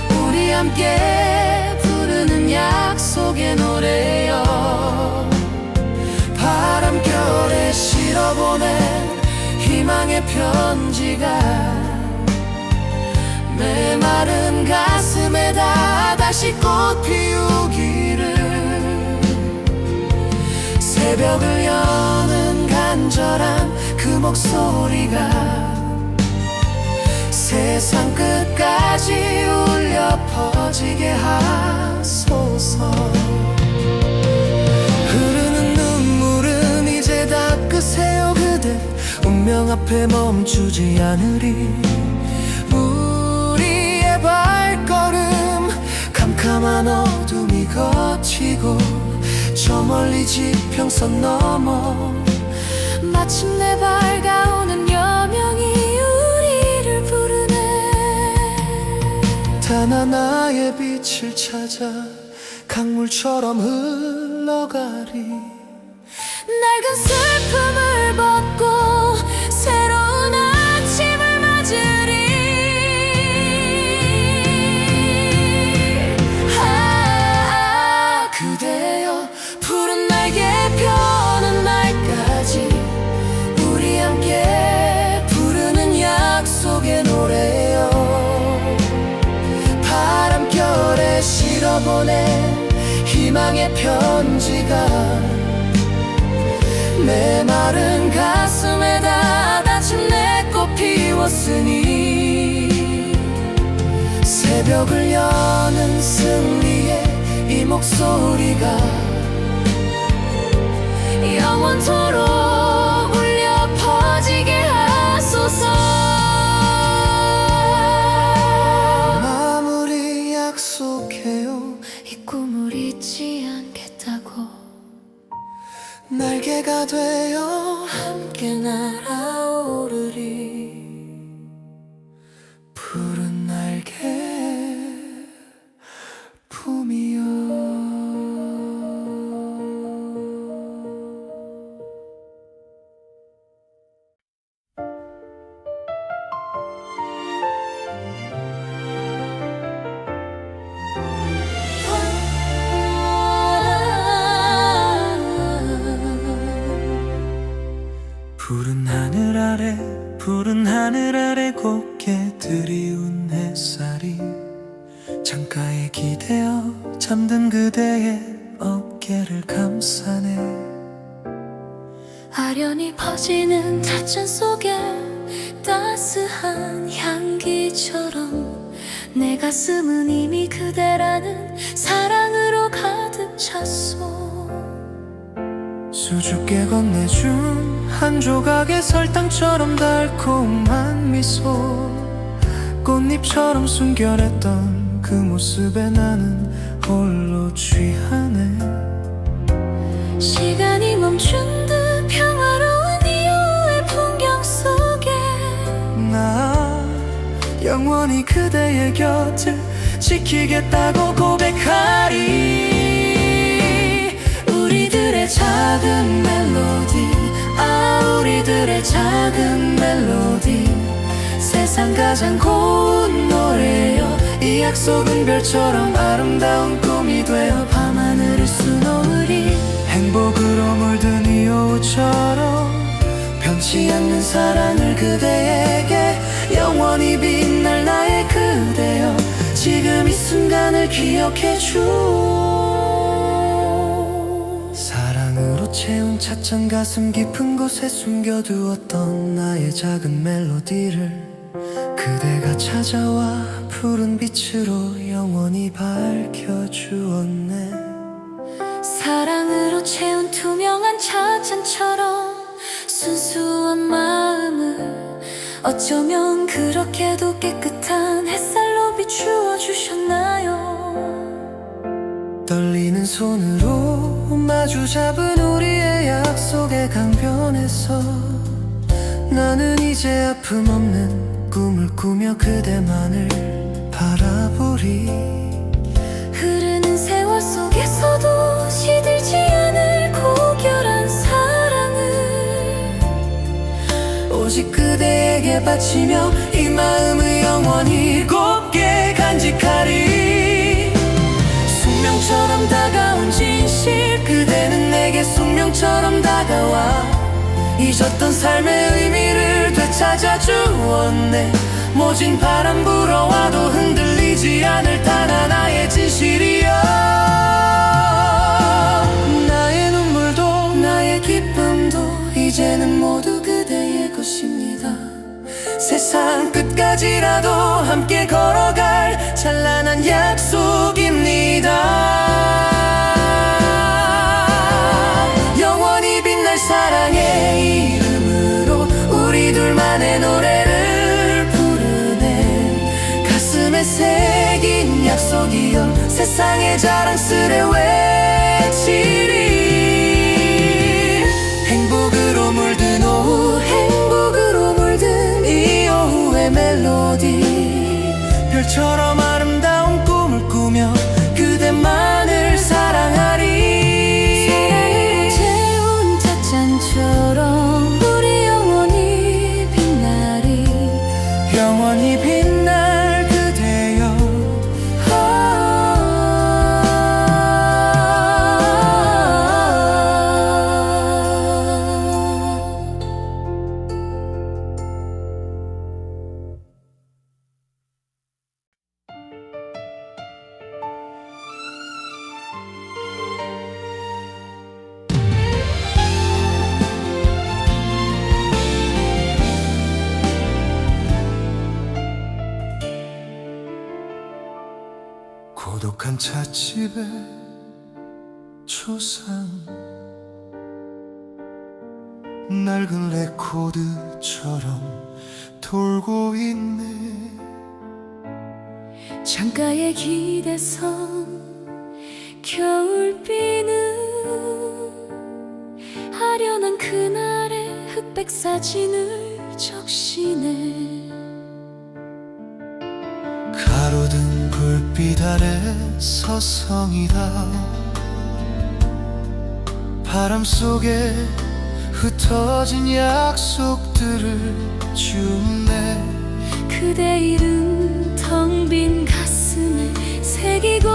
우리 함께 부르는 약속의 노래여. 바람결에 실어보낸 희망의 편지가 메마른 가슴에다 다시 꽃 피우기를. 새벽을 여는 간절한 그 목소리가 세상 끝까지 울려 퍼지게 하소서. 흐르는 눈물은 이제 닦으세요. 그대 운명 앞에 멈추지 않으리. 우리의 발걸음 캄캄한 어둠이 거치고 저 멀리 지평선 넘어 마침내 밝아오는 여명이 우리를 부르네. 단 하나의 빛을 찾아 강물처럼 흘러가리. 낡은 슬픔을 벗고 새로운 아침을 맞으리. 그대여 푸른 날개 펴는 날까지 우리 함께 부르는 약속의 노래여. 바람결에 실어보낸 희망의 편지가 메마른 가슴에다 다친 내 꽃 피웠으니. 새벽을 여는 승리의 이 목소리가 영원토록 울려 퍼지게 하소서. 마무리 약속해요. 이 꿈을 잊지 않겠다고 날개가 되어 함께 날아오르리. 푸른 날개 품이여. 푸른 하늘 아래 곱게 들이운 햇살이 창가에 기대어 잠든 그대의 어깨를 감싸네. 아련히 퍼지는 찻잔 속에 따스한 향기처럼 내 가슴은 이미 그대라는 사랑으로 가득 찼소. 수줍게 건네준 한 조각의 설탕처럼 달콤한 미소. 꽃잎처럼 순결했던 그 모습에 나는 홀로 취하네. 시간이 멈춘 듯 평화로운 이 영원히 그대의 곁을 지키겠다고 고백하리. 우리들의 작은 멜로디, 우리들의 작은 멜로디, 세상 가장 고운 노래여. 이 약속은 별처럼 아름다운 꿈이 되어 밤하늘을 수놓으리. 행복으로 물든 이 오후처럼 변치 않는 사랑을 그대에게, 영원히 빛날 나의 그대여. 지금 이 순간을 기억해줘. 사랑으로 채운 찻잔 가슴 깊은 곳에 숨겨두었던 나의 작은 멜로디를 그대가 찾아와 푸른 빛으로 영원히 밝혀주었네. 사랑으로 채운 투명한 찻잔처럼 순수한 마음을 어쩌면 그렇게도 깨끗한 햇살로 비추어 주셨나요? 떨리는 손으로 마주 잡은 우리의 약속의 강변에서 나는 이제 아픔 없는 꿈을 꾸며 그대만을 바라보리. 흐르는 세월 속에서도 시들지 않을 고결한 사랑을 오직 그대에게 바치며 이 마음을 영원히 곱게 간직하리. 숙명처럼 다가온 진실, 그대는 내게 숙명처럼 다가와 잊었던 삶의 의미를 되찾아 주었네. 모진 바람 불어와도 흔들리지 않을 단 하나의 진실이여. 나의 눈물도 나의 기쁨도 이제는 모두 그대의 것입니다. 세상 끝까지라도 함께 걸어갈 찬란한 약속입니다. 영원히 빛날 사랑의 이름으로 우리 둘만의 노래를 부르네. 가슴에 새긴 약속이여 세상에 자랑스레 외치리. 행복으로 물든 오후, 행복으로 물든 이 오후의 멜로디, 별처럼 아름다운 꿈을 꾸며 그대만을 사랑하리. 사랑으로 채운 찻잔처럼 우리 영원히 빛나리. 영원히 빛날 그대여. 고독한 찻집의 초상, 낡은 레코드처럼 돌고 있네. 창가에 기대선 겨울비는 아련한 그날의 흑백 사진을 적시네. 가로등 불빛 아래 서성이다. 바람 속에 흩어진 약속들을 주네. 그대 이름 텅 빈 가슴에 새기고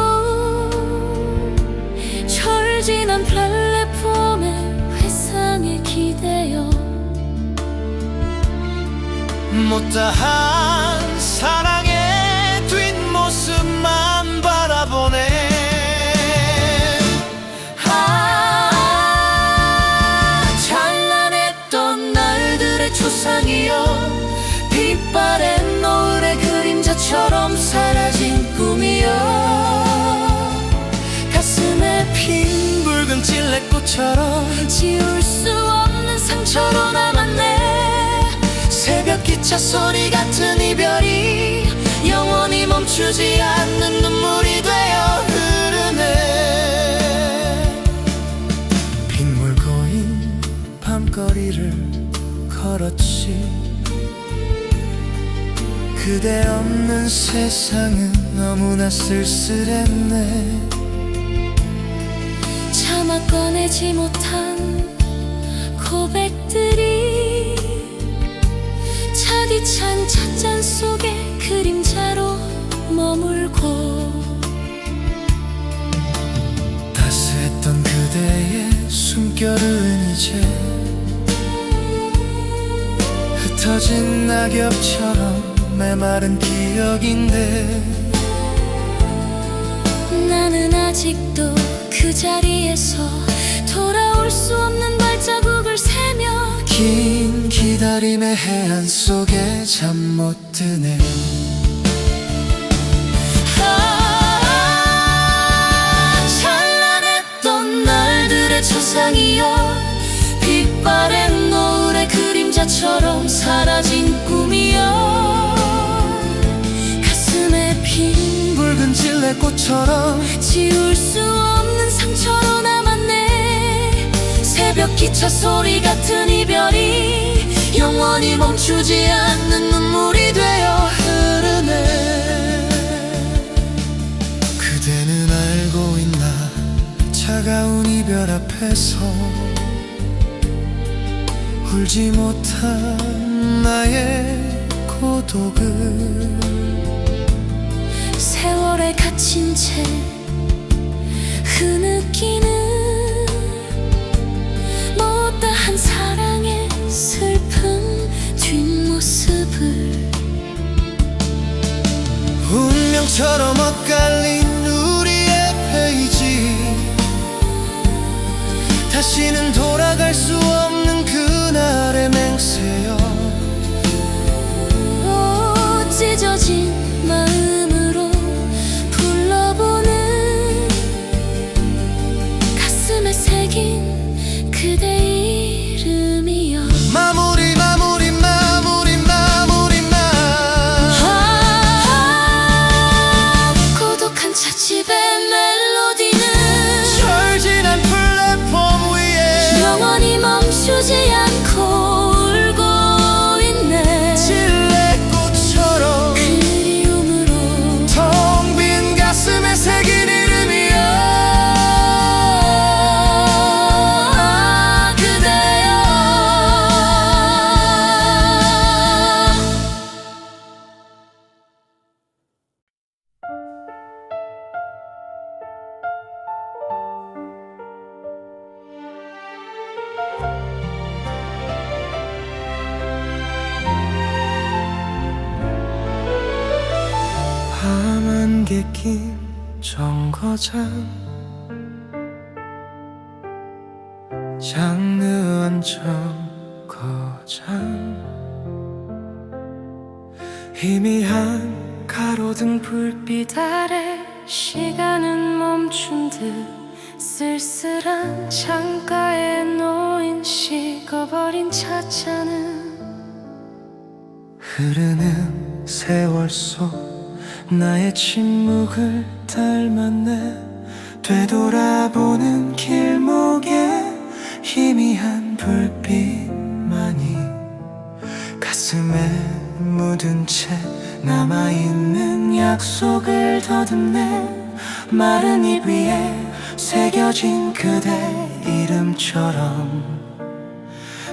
철진한 플랫폼의 회상에 기대어 못다한 사랑의 뒷모습만 바라보네. 찬란했던 날들의 초상이여, 빛바랜 노을의 그림자처럼 사라진 꿈이여. 가슴에 핀 붉은 찔레꽃처럼 지울 수 없는 상처로 남았네. 새벽 기차 소리 같은 이별이 영원히 멈추지 않는 눈물이 되어 흐르네. 빗물 고인 밤거리를 걸었지. 그대 없는 세상은 너무나 쓸쓸했네. 차마 꺼내지 못한 고백들이 차디찬 찻잔 속에 그림자로 머물고, 따스했던 그대의 숨결은 이제 흩어진 낙엽처럼 메마른 기억인데, 나는 아직도 그 자리에서 돌아올 수 없는 발자국을 세며 긴 기다림의 해안 속에 잠 못 드네. 찬란했던 날들의 초상이여, 빛바랜 노을의 그림자처럼 사라진 꿈이여, 가슴에 핀 붉은 질레꽃처럼 지울 수 없는 상처로 남았네. 새벽 기차 소리 같은 이별이 영원히 멈추지 않는 눈물이 되어 흐르네. 그대는 알고 있나, 차가운 이별 앞에서 울지 못한 나의 고독을. 세월에 갇힌 채 흐느끼는 못다한 사랑의 슬픈 뒷모습을. 운명처럼 엇갈린 우리의 페이지, 다시는 돌아갈 수 없는 그날의 맹세여. 찢어진 마음으로 불러보는 가슴에 새긴 그대 이름이여. 마무리 마무리 마무리 마무리만. 고독한 찻집의 멜로디는 철진한 플랫폼 위에 영원히 멈추지 않고 울고 있네. 질레꽃처럼 그리움으로 텅 빈 가슴에 새긴 이름이여. 그대여. 밤안개 낀 정거장, 장르한 정거장, 희미한 가로등 불빛 아래 시간은 멈춘 듯 쓸쓸한 창가에 놓인 식어버린 찻잔은 흐르는 세월 속 나의 침묵을 닮았네. 되돌아보는 길목에 희미한 불빛만이 가슴에 묻은 채 남아있는 약속을 더듬네. 마른 잎 위에 새겨진 그대 이름처럼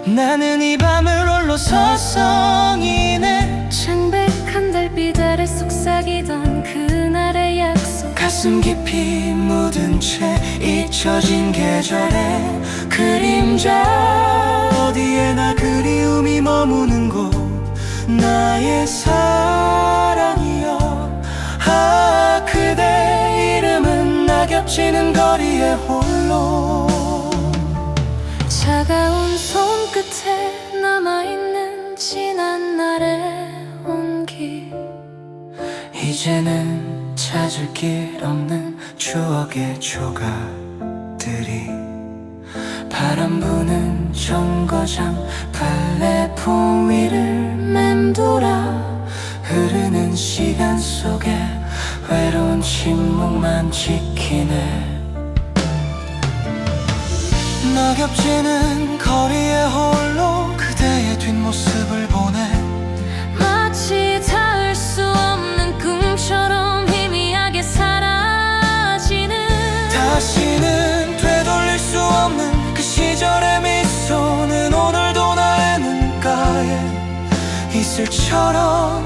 나는 이 밤을 홀로 서성이네. 창백한 달빛 아래 속삭이던 그날의 약속, 가슴 깊이 묻은 채 잊혀진 계절의 그림자, 어디에나 그리움이 머무는 곳, 나의 사랑이여. 아, 그대 이름은 낙엽지는 거리에 홀로. 차가운 손끝에 남아있는 지난 날의 온기, 이제는 찾을 길 없는 추억의 조각들이 바람 부는 정거장 플랫폼 위를 맴돌아 흐르는 시간 속에 외로운 침묵만 지키네. 낙엽지는 거리에 홀로 그대의 뒷모습을 보네. 마치 닿을 수 물질처럼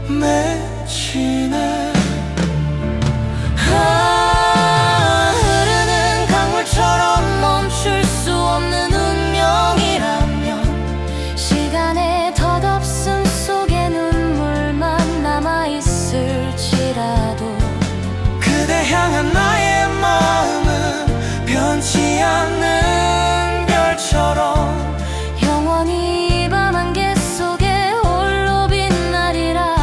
맺히네. 흐르는 강물처럼 멈출 수 없는 운명이라면 시간의 덧없음 속에 눈물만 남아있을지라도 그대 향한 나의 마음은 변치 않는 별처럼 영원히 밤 안개 속에 홀로 빛나리라.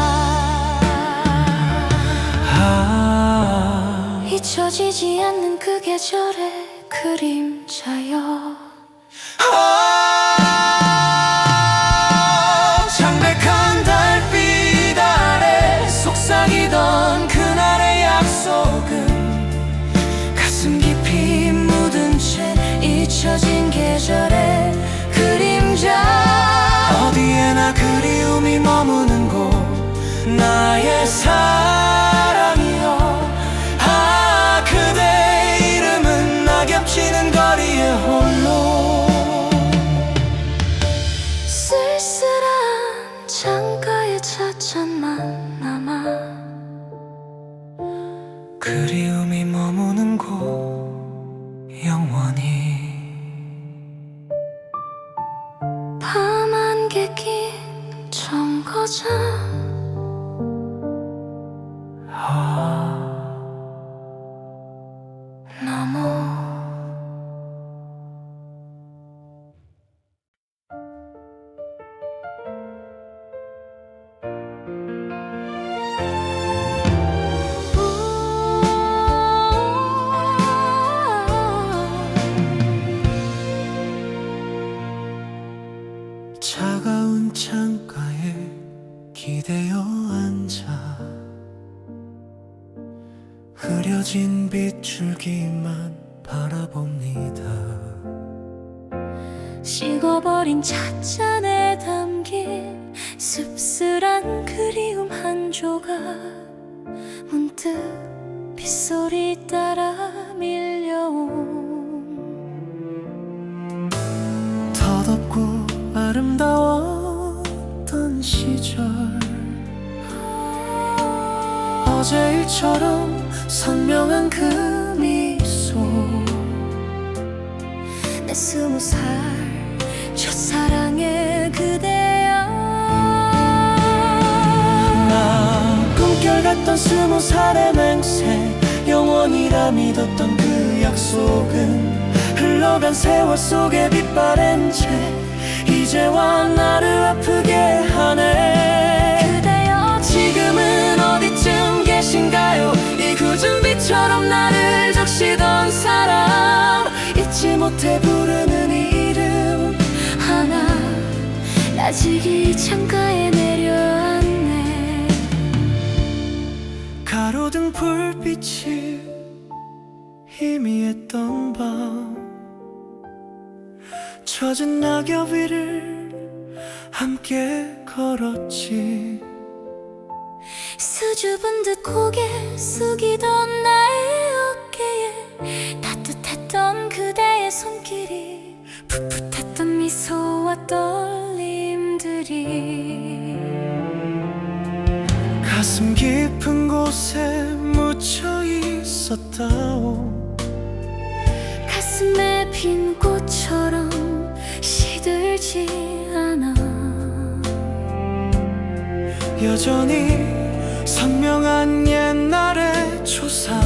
잊혀지지 않는 그 계절의 그림자여. 창백한 달빛 아래 속삭이던 그날의 약속은 가슴 깊이 묻은 채 잊혀진 계절의 그림자. 어디에나 그리움이 머무는 곳 나의 사랑이여. 그대의 이름은 낙엽치는 거리에 홀로 쓸쓸한 창가에 찻잔만 남아 그리움이 머무는 곳 영원히. 밤 안개 낀 정거장 너무 차가운 창가에 기대어 앉아 흐려진 빗줄기만 바라봅니다. 식어버린 찻잔에 담긴 씁쓸한 그리움 한 조각 문득 빗소리 따라 밀려옴. 더덥고 아름다웠던 시절 어제 일처럼 선명한 그 미소. 내 20살 첫사랑의 그대야. 나 꿈결같던 20살의 맹세 영원이라 믿었던 그 약속은 흘러간 세월 속에 빛바랜 채 이제와 나를 아프게 하네. 그대여 지금은 어디쯤 계신가요? 이 굳은 빛처럼 나를 적시던 사람. 잊지 못해 부르는 이름 하나 나지기 창가에 내려앉네. 가로등 불빛이 희미했던 밤 젖은 낙엽 위를 함께 걸었지. 수줍은 듯 고개 숙이던 나의 어깨에 따뜻했던 그대의 손길이 풋풋했던 미소와 떨림들이 가슴 깊은 곳에 묻혀 있었다오. 가슴에 핀 꽃처럼 시들지 않아. 여전히 선명한 옛날의 초상.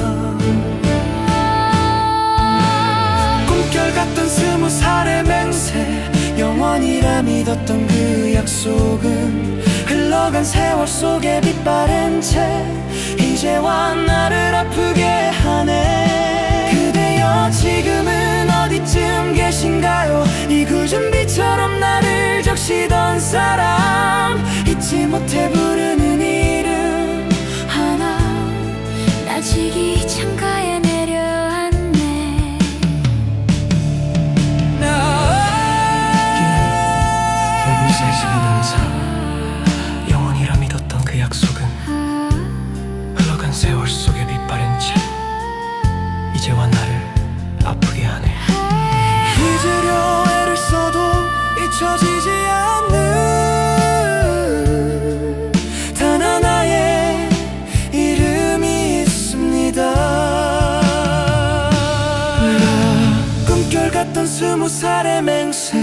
꿈결같던 20살의 맹세 영원이라 믿었던 그 약속은 흘러간 세월 속에 빛바랜 채 이제와 나를 아프게 하네. 그대여 지금은 어디쯤 계신가요? 이 굳은 빛처럼 나를 적시던 사람. 잊지 못해 부르는 이름 하나 나지기 창가에 내려앉네. 불빛에 지는 항상 영원이라 믿었던 그 약속은 흘러간 세월 속에 빛바랜 채 이제와 나를 아프게 하네. 잊으려 애를 써도 잊혀지지 않는 던 20살의 맹세,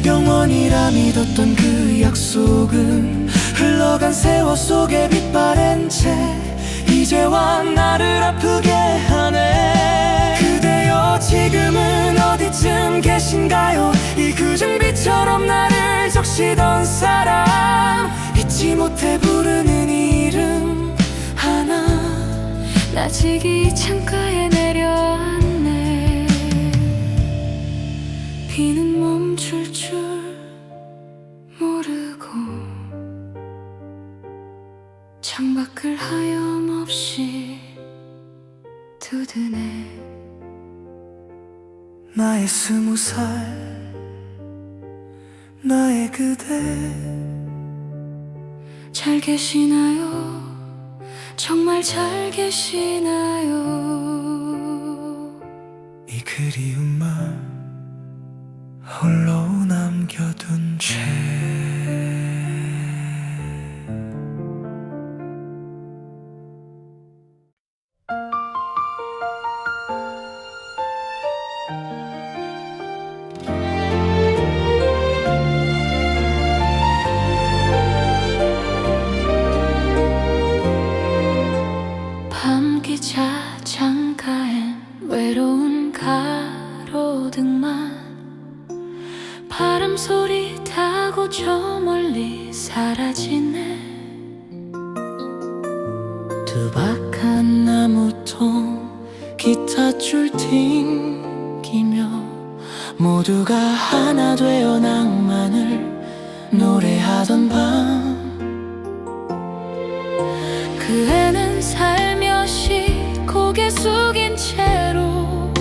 영원이라 믿었던 그 약속은 흘러간 세월 속에 빛바랜 채 이제와 나를 아프게 하네. 그대여 지금은 어디쯤 계신가요? 이 그중 빛처럼 나를 적시던 사람, 잊지 못해 부르는 이름 하나. 나지기 창가에 내려앉네. 비는 멈출 줄 모르고 창밖을 하염없이 두드네. 나의 20살, 나의 그대, 잘 계시나요? 정말 잘 계시나요? 이 그리움만 홀로 남겨둔 채. 밤기차 창가엔 외로운 가로등만 바람 소리 타고 저 멀리 사라지네. 두박한 나무통 기타줄 튕기며 모두가 하나 되어 낭만을 노래하던 밤, 그 애는 살며시 고개 숙인 채로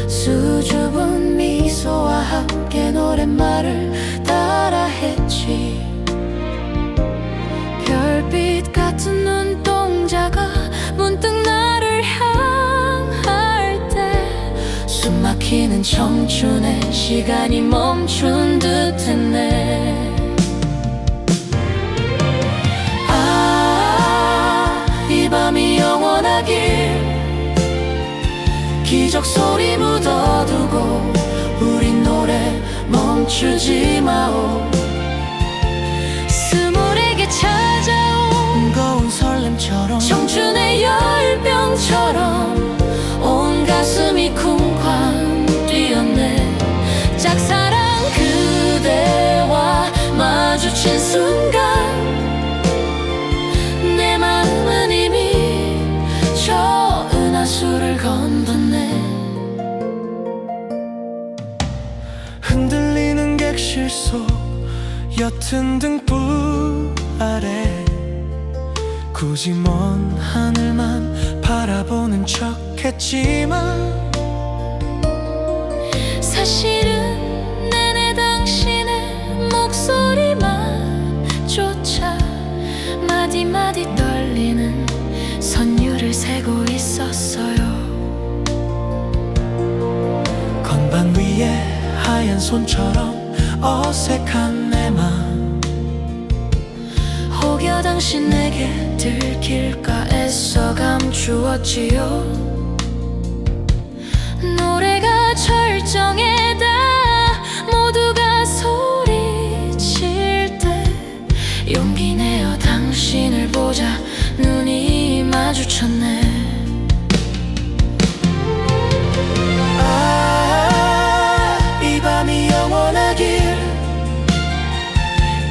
수줍은 미소와 함께 노랫말을 따라했지. 별빛 같은 눈동자가 문득 나를 향할 때 숨막히는 청춘의 시간이 멈춘 듯했네. 이 밤이 영원하길 기적 소리 묻어두고 우린 노래 멈추지 마오. 스물에게 찾아온 무거운 설렘처럼 청춘의 열병처럼 온 가슴이 쿵쾅 뛰었네. 짝사랑 그대와 마주친 순간 내 마음은 이미 저 은하수를 건넜네. 흔들리는 객실 속 옅은 등불 아래 굳이 먼 하늘만 바라보는 척 했지만 사실은 내내 당신의 목소리만 쫓아 마디마디 떨리는 선율을 세고 있었어요. 건반 위에 하얀 손처럼 어색한 내 맘, 혹여 당신에게 들킬까 애써 감추었지요. 노래가 절정에다 모두가 소리칠 때 용기 내어 당신을 보자 눈이 마주쳤네. 이 밤이 영원하길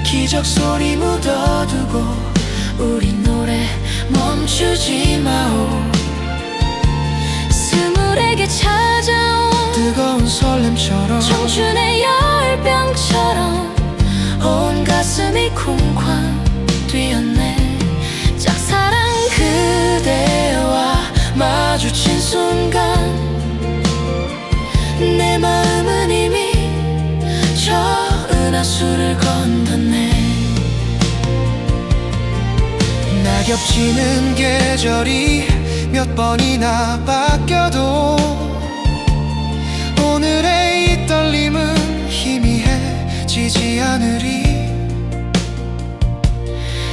기적 소리 묻어두고 우리 노래 멈추지 마오. 스물에게 찾아온 뜨거운 설렘처럼 청춘의 열병처럼 온 가슴이 쿵쾅 뛰었네. 짝사랑 그대와 마주친 순간 내 마음은 이미 저 은하수를 건넜네. 낙엽지는 계절이 몇 번이나 바뀌어도 오늘의 이 떨림은 희미해지지 않으리.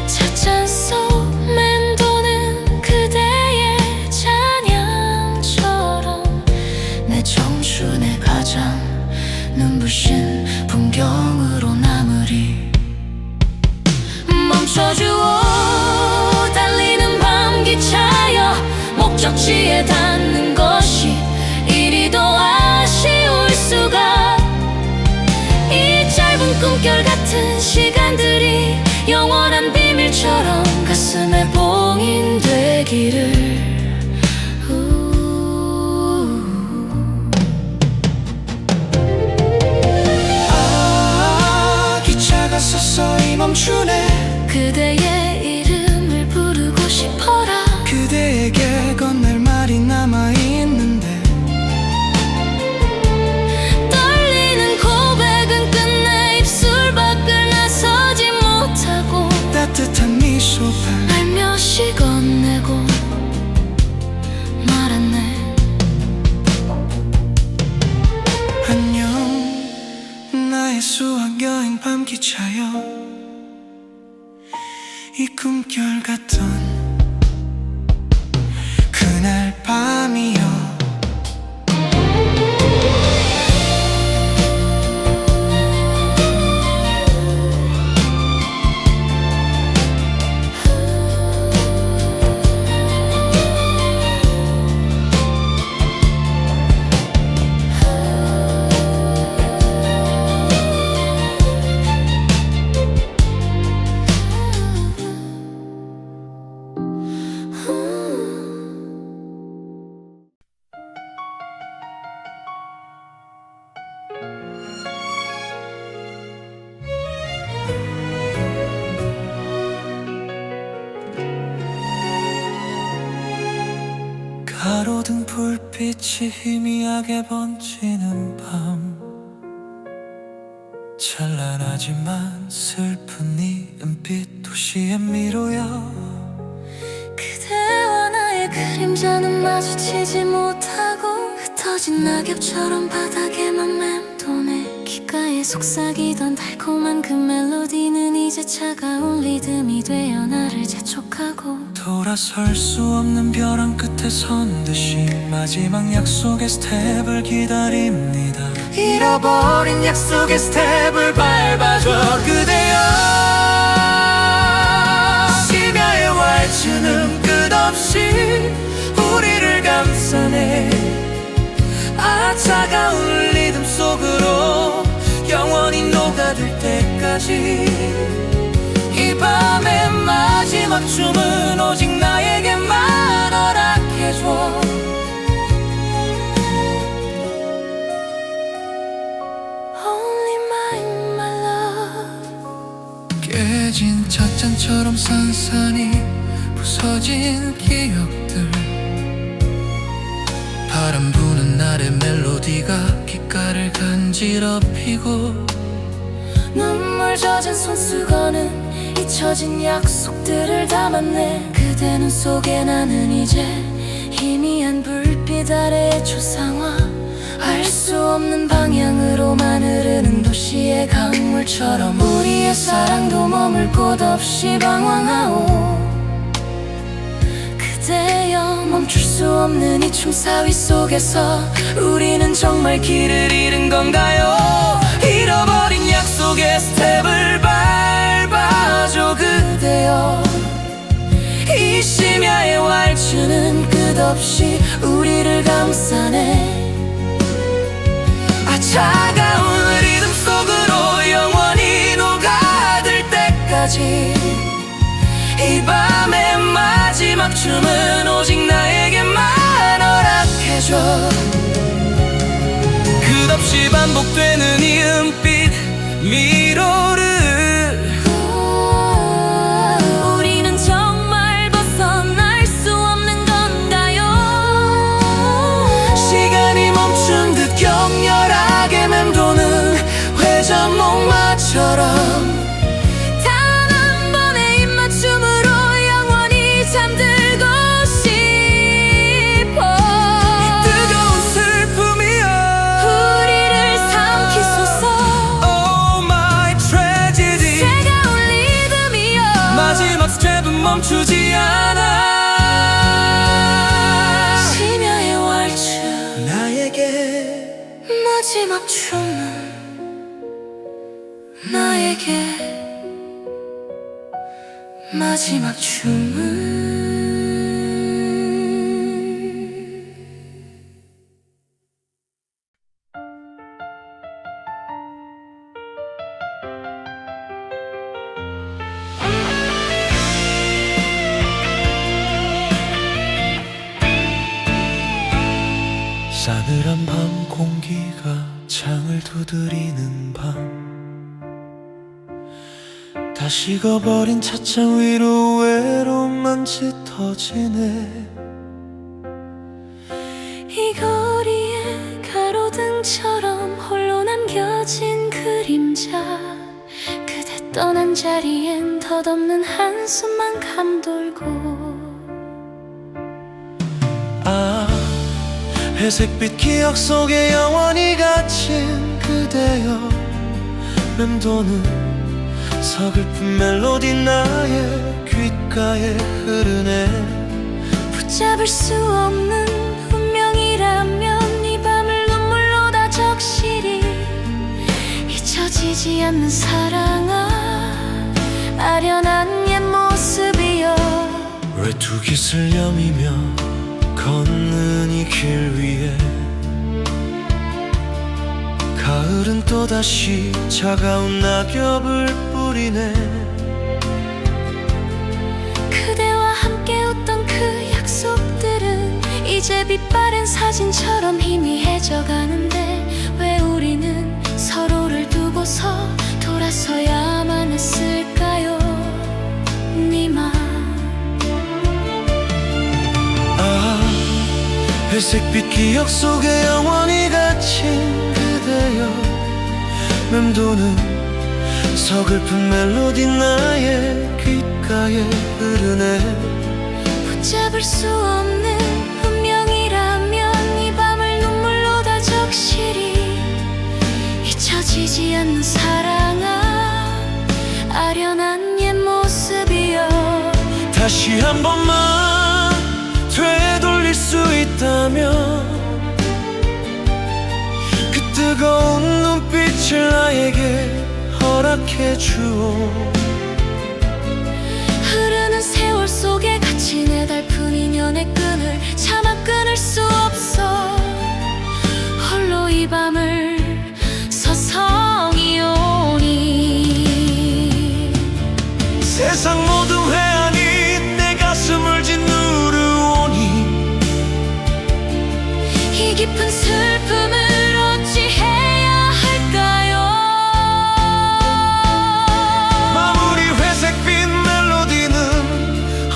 찻잔 속 맴도는 그대의 찬양처럼 내 청춘의 가장 하고 말았네. 안녕 나의 수학여행 밤기차여 이 꿈결 같던 그날 밤이여 가로등 불빛이 희미하게 번지는 밤 찬란하지만 슬픈 이 은빛 도시의 미로여 그대와 나의 그림자는 마주치지 못하고 흩어진 낙엽처럼 바닥에만 맴도네. 귓가에 속삭이던 달콤한 그 멜로디는 이제 차가운 리듬이 되어 나를 재촉하고 돌아설 수 없는 벼랑 끝에 선 듯이 마지막 약속의 스텝을 기다립니다. 잃어버린 약속의 스텝을 밟아줘 그대여. 심야의 왈츠는 끝없이 우리를 감싸네. 아 차가운 리듬 속으로 영원히 녹아들 때까지 이 밤의 마지막 춤은 오직 나에게만 허락해줘. Only mine, my love. 깨진 찻잔처럼 산산이 부서진 기억들 바람 부는 날의 멜로디가 귓가를 간지럽히고 눈물 젖은 손수건은 잊혀진 약속들을 담았네. 그대 눈 속에 나는 이제 희미한 불빛 아래의 초상화. 알 수 없는 방향으로만 흐르는 도시의 강물처럼 우리의 사랑도 머물 곳 없이 방황하오. 그대여 멈출 수 없는 이 춤사위 속에서 우리는 정말 길을 잃은 건가요? 잃어버린 약속의 스텝을 밟아줘 그대여. 이 심야의 왈츠는 끝없이 우리를 감싸네. 아 차가운 리듬 속으로 영원히 녹아들 때까지 이 밤의 마지막 춤은 오직 나에게만 허락해줘. 끝없이 반복되는 이 은빛 미로를 우리는 정말 벗어날 수 없는 건가요? 시간이 멈춘 듯 격렬하게 맴도는 회전목마처럼 멈추지 않아. 심야의 왈츠 나에게 마지막 춤은 나에게 마지막 춤은 싸늘한 밤 공기가 창을 두드리는 밤 다 식어버린 찻잔 위로 외로움만 짙어지네. 이 거리에 가로등처럼 홀로 남겨진 그림자. 그대 떠난 자리엔 덧없는 한숨만 감돌고 회색빛 기억 속에 영원히 갇힌 그대여, 맴도는 서글픈 멜로디 나의 귓가에 흐르네. 붙잡을 수 없는 운명이라면 이 밤을 눈물로 다 적시리. 잊혀지지 않는 사랑아, 아련한 옛 모습이여. 외투깃을 여미며 걷는 이 길 위에 가을은 또다시 차가운 낙엽을 뿌리네. 그대와 함께 웃던 그 약속들은 이제 빛바랜 사진처럼 희미해져 가는데, 왜 우리는 서로를 두고서 돌아서야만 했을까요? 네 맘. 회색빛 기억 속에 영원히 갇힌 그대여, 맴도는 서글픈 멜로디 나의 귓가에 흐르네. 붙잡을 수 없는 운명이라면 이 밤을 눈물로 다 적시리. 잊혀지지 않는 사랑아, 아련한 옛 모습이여. 다시 한 번만 되돌릴 수 있다면 그 뜨거운 눈빛을 나에게 허락해 주오. 흐르는 세월 속에 갇힌 애달픈 인연의 끈을 차마 끊을 수 없어. 홀로 이 밤을 서성이 오니 세상 모든 회한이 내 가슴을 짓누르오니 이 깊은 슬픔을 어찌해야 할까요? 마무리 회색빛 멜로디는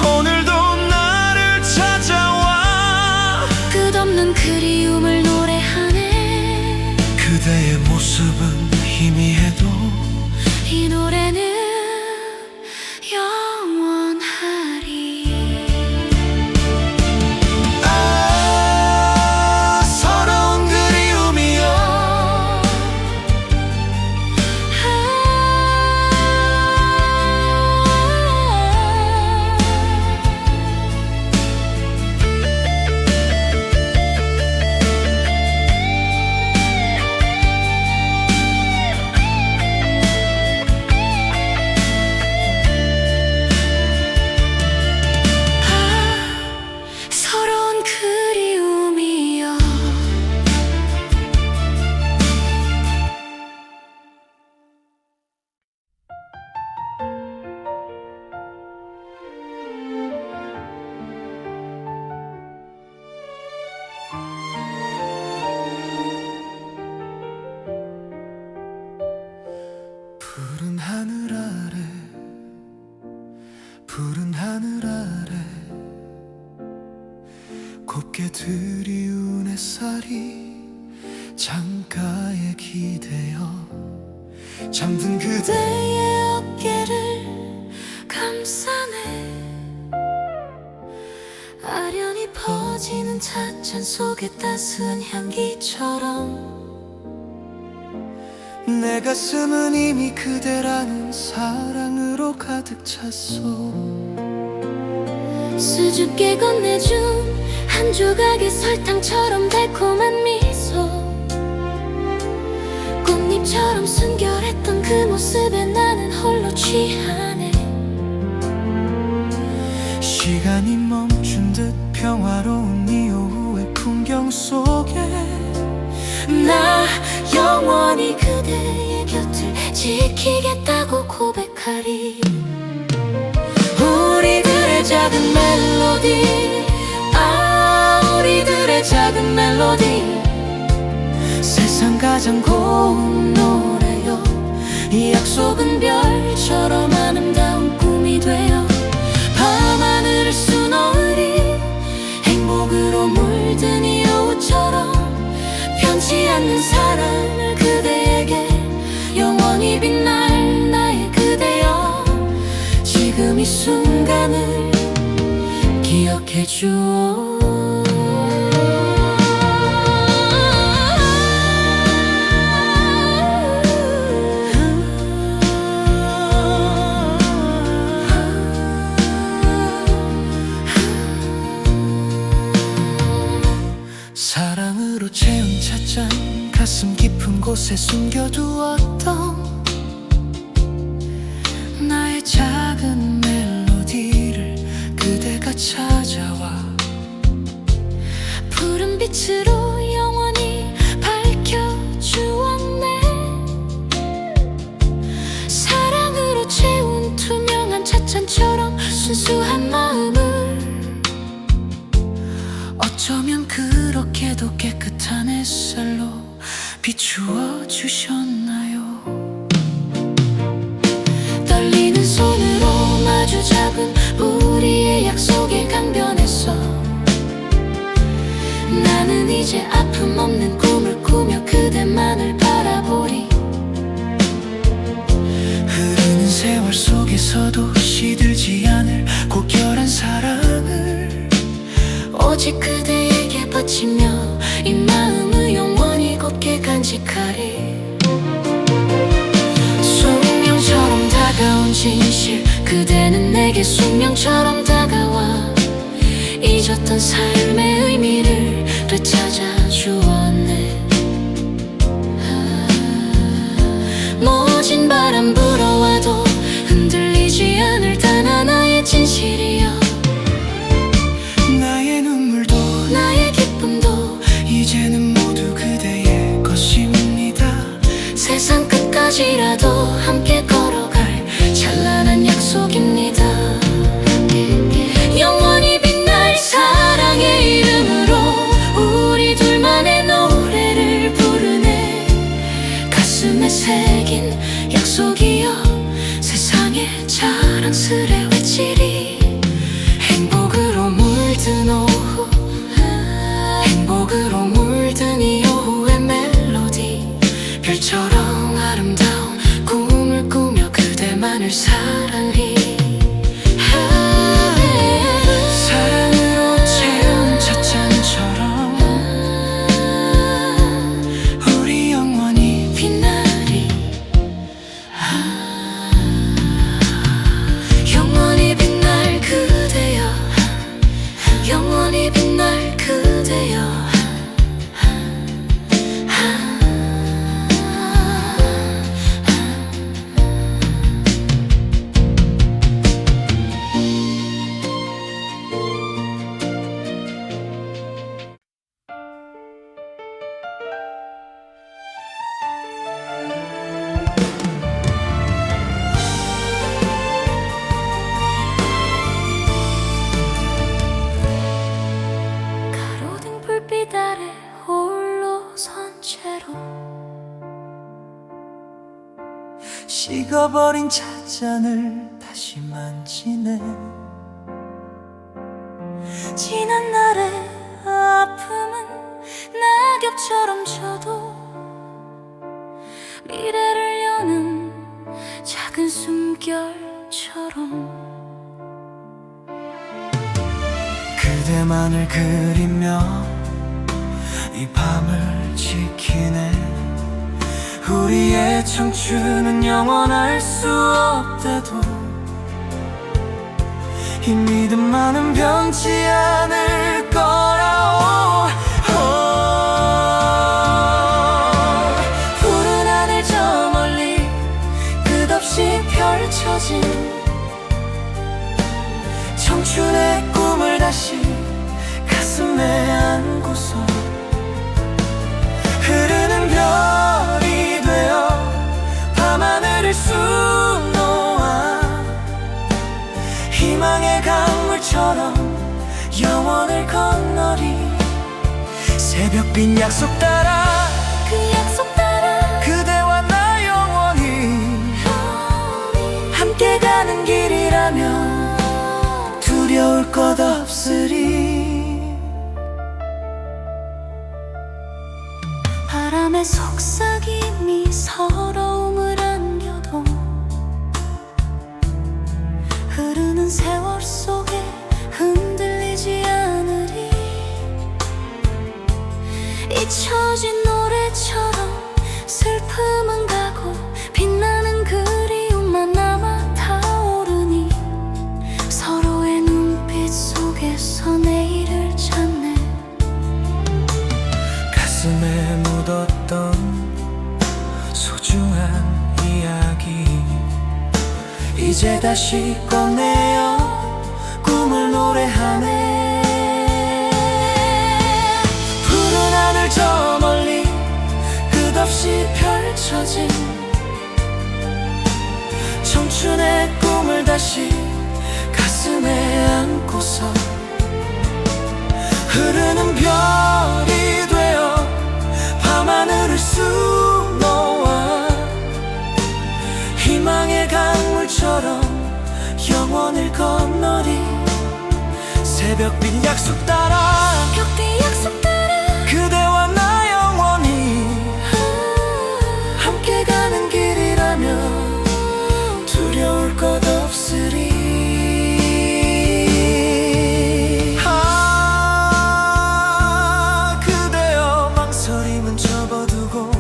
오늘도 나를 찾아와. 끝없는 그리움을 노래하네. 그대의 모습은 희미해도 이 노래는 영원하리. 서러운 그리움이여. 서러운 그리움이여. 푸른 하늘 아래, 푸른 하늘 아래 곱게 들이운 햇살이 창가에 기대어 잠든 그대의 어깨를 감싸네. 아련히 퍼지는 찻잔 속에 따스한 향기처럼 내 가슴은 이미 그대라는 사랑으로 가득 찼소. 수줍게 건네준 한 조각의 설탕처럼 달콤한 미소. 꽃잎처럼 순결했던 그 모습에 나는 홀로 취하네. 시간이 멈춘 듯 평화로운 이 오후의 풍경 속에 나 영원히 그대의 곁을 지키겠다고 고백하리. 우리들의 작은 멜로디, 우리들의 작은 멜로디. 세상 가장 고운 노래요. 이 약속은 별처럼 아름다운 꿈이 되어 밤하늘을 수놓으리. 행복으로 물든 이 여우처럼 변치 않는 사랑을 그대에게 영원히 빛날 나의 그대여. 지금 이 순간을 기억해 주오. 가슴 깊은 곳에 숨겨두었던 나의 작은 멜로디를 그대가 찾아와 푸른 빛으로 영원히 밝혀주었네. 사랑으로 채운 투명한 찻잔처럼 순수한 마음을 어쩌면 그렇게도 깨끗한 햇살로 비추어 주셨나요? 떨리는 손으로 마주 잡은 우리의 약속에 강변했어. 나는 이제 아픔 없는 꿈을 꾸며 그대만을 바라보리. 흐르는 세월 속에서도 시들지 않을 고결한 사랑을 오직 그대에게 바치며 이 마음을 영원히 곱게 간직하리. 숙명처럼 다가온 진실, 그대는 내게 숙명처럼 다가와 잊었던 삶의 의미를 되찾아 주었네. 모진 바람 불어와도 흔들리지 않을 단 하나의 진실이여. 나의 눈물도 나의 기쁨도 이제는 모두 그대의 것입니다. 세상 끝까지라도 함께 걸어갈 찬란한 약속입니다. 영원히 빛날 사랑의 이름으로 우리 둘만의 노래를 부르네. 가슴에 새긴 약속이여 세상에 자랑스레 외치리. 행복으로 물든 오후, 행복으로 물든 이 오후의 멜로디, 별처럼 아름다운 꿈을 꾸며 그대만을 사랑히. 사랑으로 채운 찻잔처럼 우리 영원히 빛나리. 영원히 빛날 그대여, 영원히 빛날 그대여. 가로등 불빛 아래 홀로 선 채로 식어버린 찻잔을 다시 만지네. 지난 날의 아픔은 낙엽처럼 져도 미래를 여는 작은 숨결처럼 그대만을 그리며 이 밤을 지키네. 우리의 청춘은 영원할 수 없대도 이 믿음만은 변치 않을 거라. 푸른 하늘 저 멀리 끝없이 펼쳐진 청춘의 꿈을 다시 가슴에 안고서 흐르는 별이 되어 밤하늘을 수놓아 희망의 강물처럼 영원을 건너리. 새벽빛 약속 따라 그 약속 따라 그대와 나 영원히 함께 가는 길이라면 두려울 것 없으리. 바람에 속삭임이 서러움을 안겨도 흐르는 세월 속에 흔들리지 않으리. 잊혀진 노래처럼 슬픔은 가고 빛나는 그리움만 남아 타오르니 서로의 눈빛 속에서 내 이제 다시 꺼내어 꿈을 노래하네. 푸른 하늘 저 멀리 끝없이 펼쳐진 청춘의 꿈을 다시 가슴에 안고서 흐르는 별이 되어 밤하늘을 수놓아 희망의 강물처럼 영원을 건너리. 새벽빛 약속 따라 벽비 약속 따라 그대와 나 영원히 함께 가는 길이라면 두려울 것 없으리. 그대여 망설임은 접어두고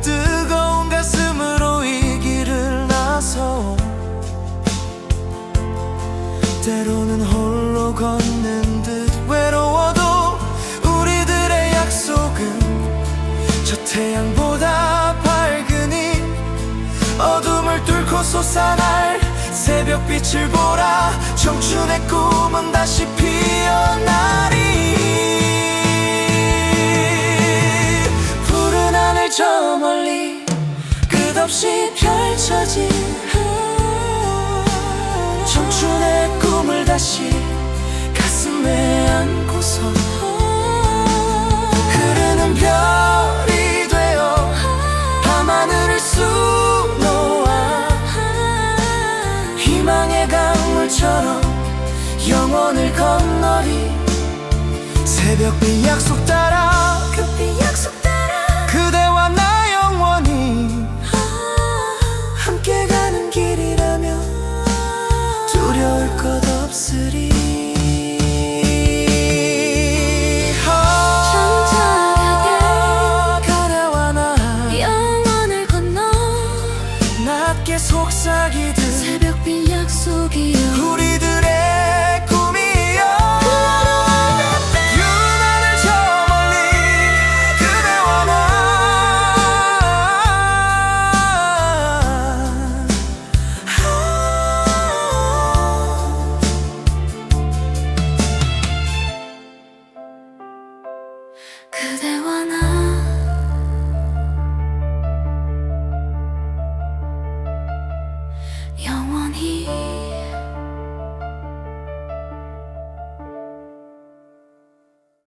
뜨거운 가슴으로 이 길을 나서 때로는 홀로 걷는 듯 외로워도 우리들의 약속은 저 태양보다 밝으니 어둠을 뚫고 솟아날 새벽빛을 보라. 청춘의 꿈은 다시 피어나리. 푸른 하늘 저 멀리 끝없이 펼쳐진 청춘의 꿈을 다시 가슴에 안고서 흐르는 별이 되어 밤하늘을 수놓아 희망의 강물처럼 영원을 건너리. 새벽빛 약속 따라 벽비 약속 따라 그대와 나 영원히 함께 가는 길이라면 두려울 것 없으리. 천천하게 그대와 나 영원을 건너 낮게 속삭이듯 새벽빛 약속이여 우리들의 꿈이여. 유난을 저 멀리 그대와 나 그대와 나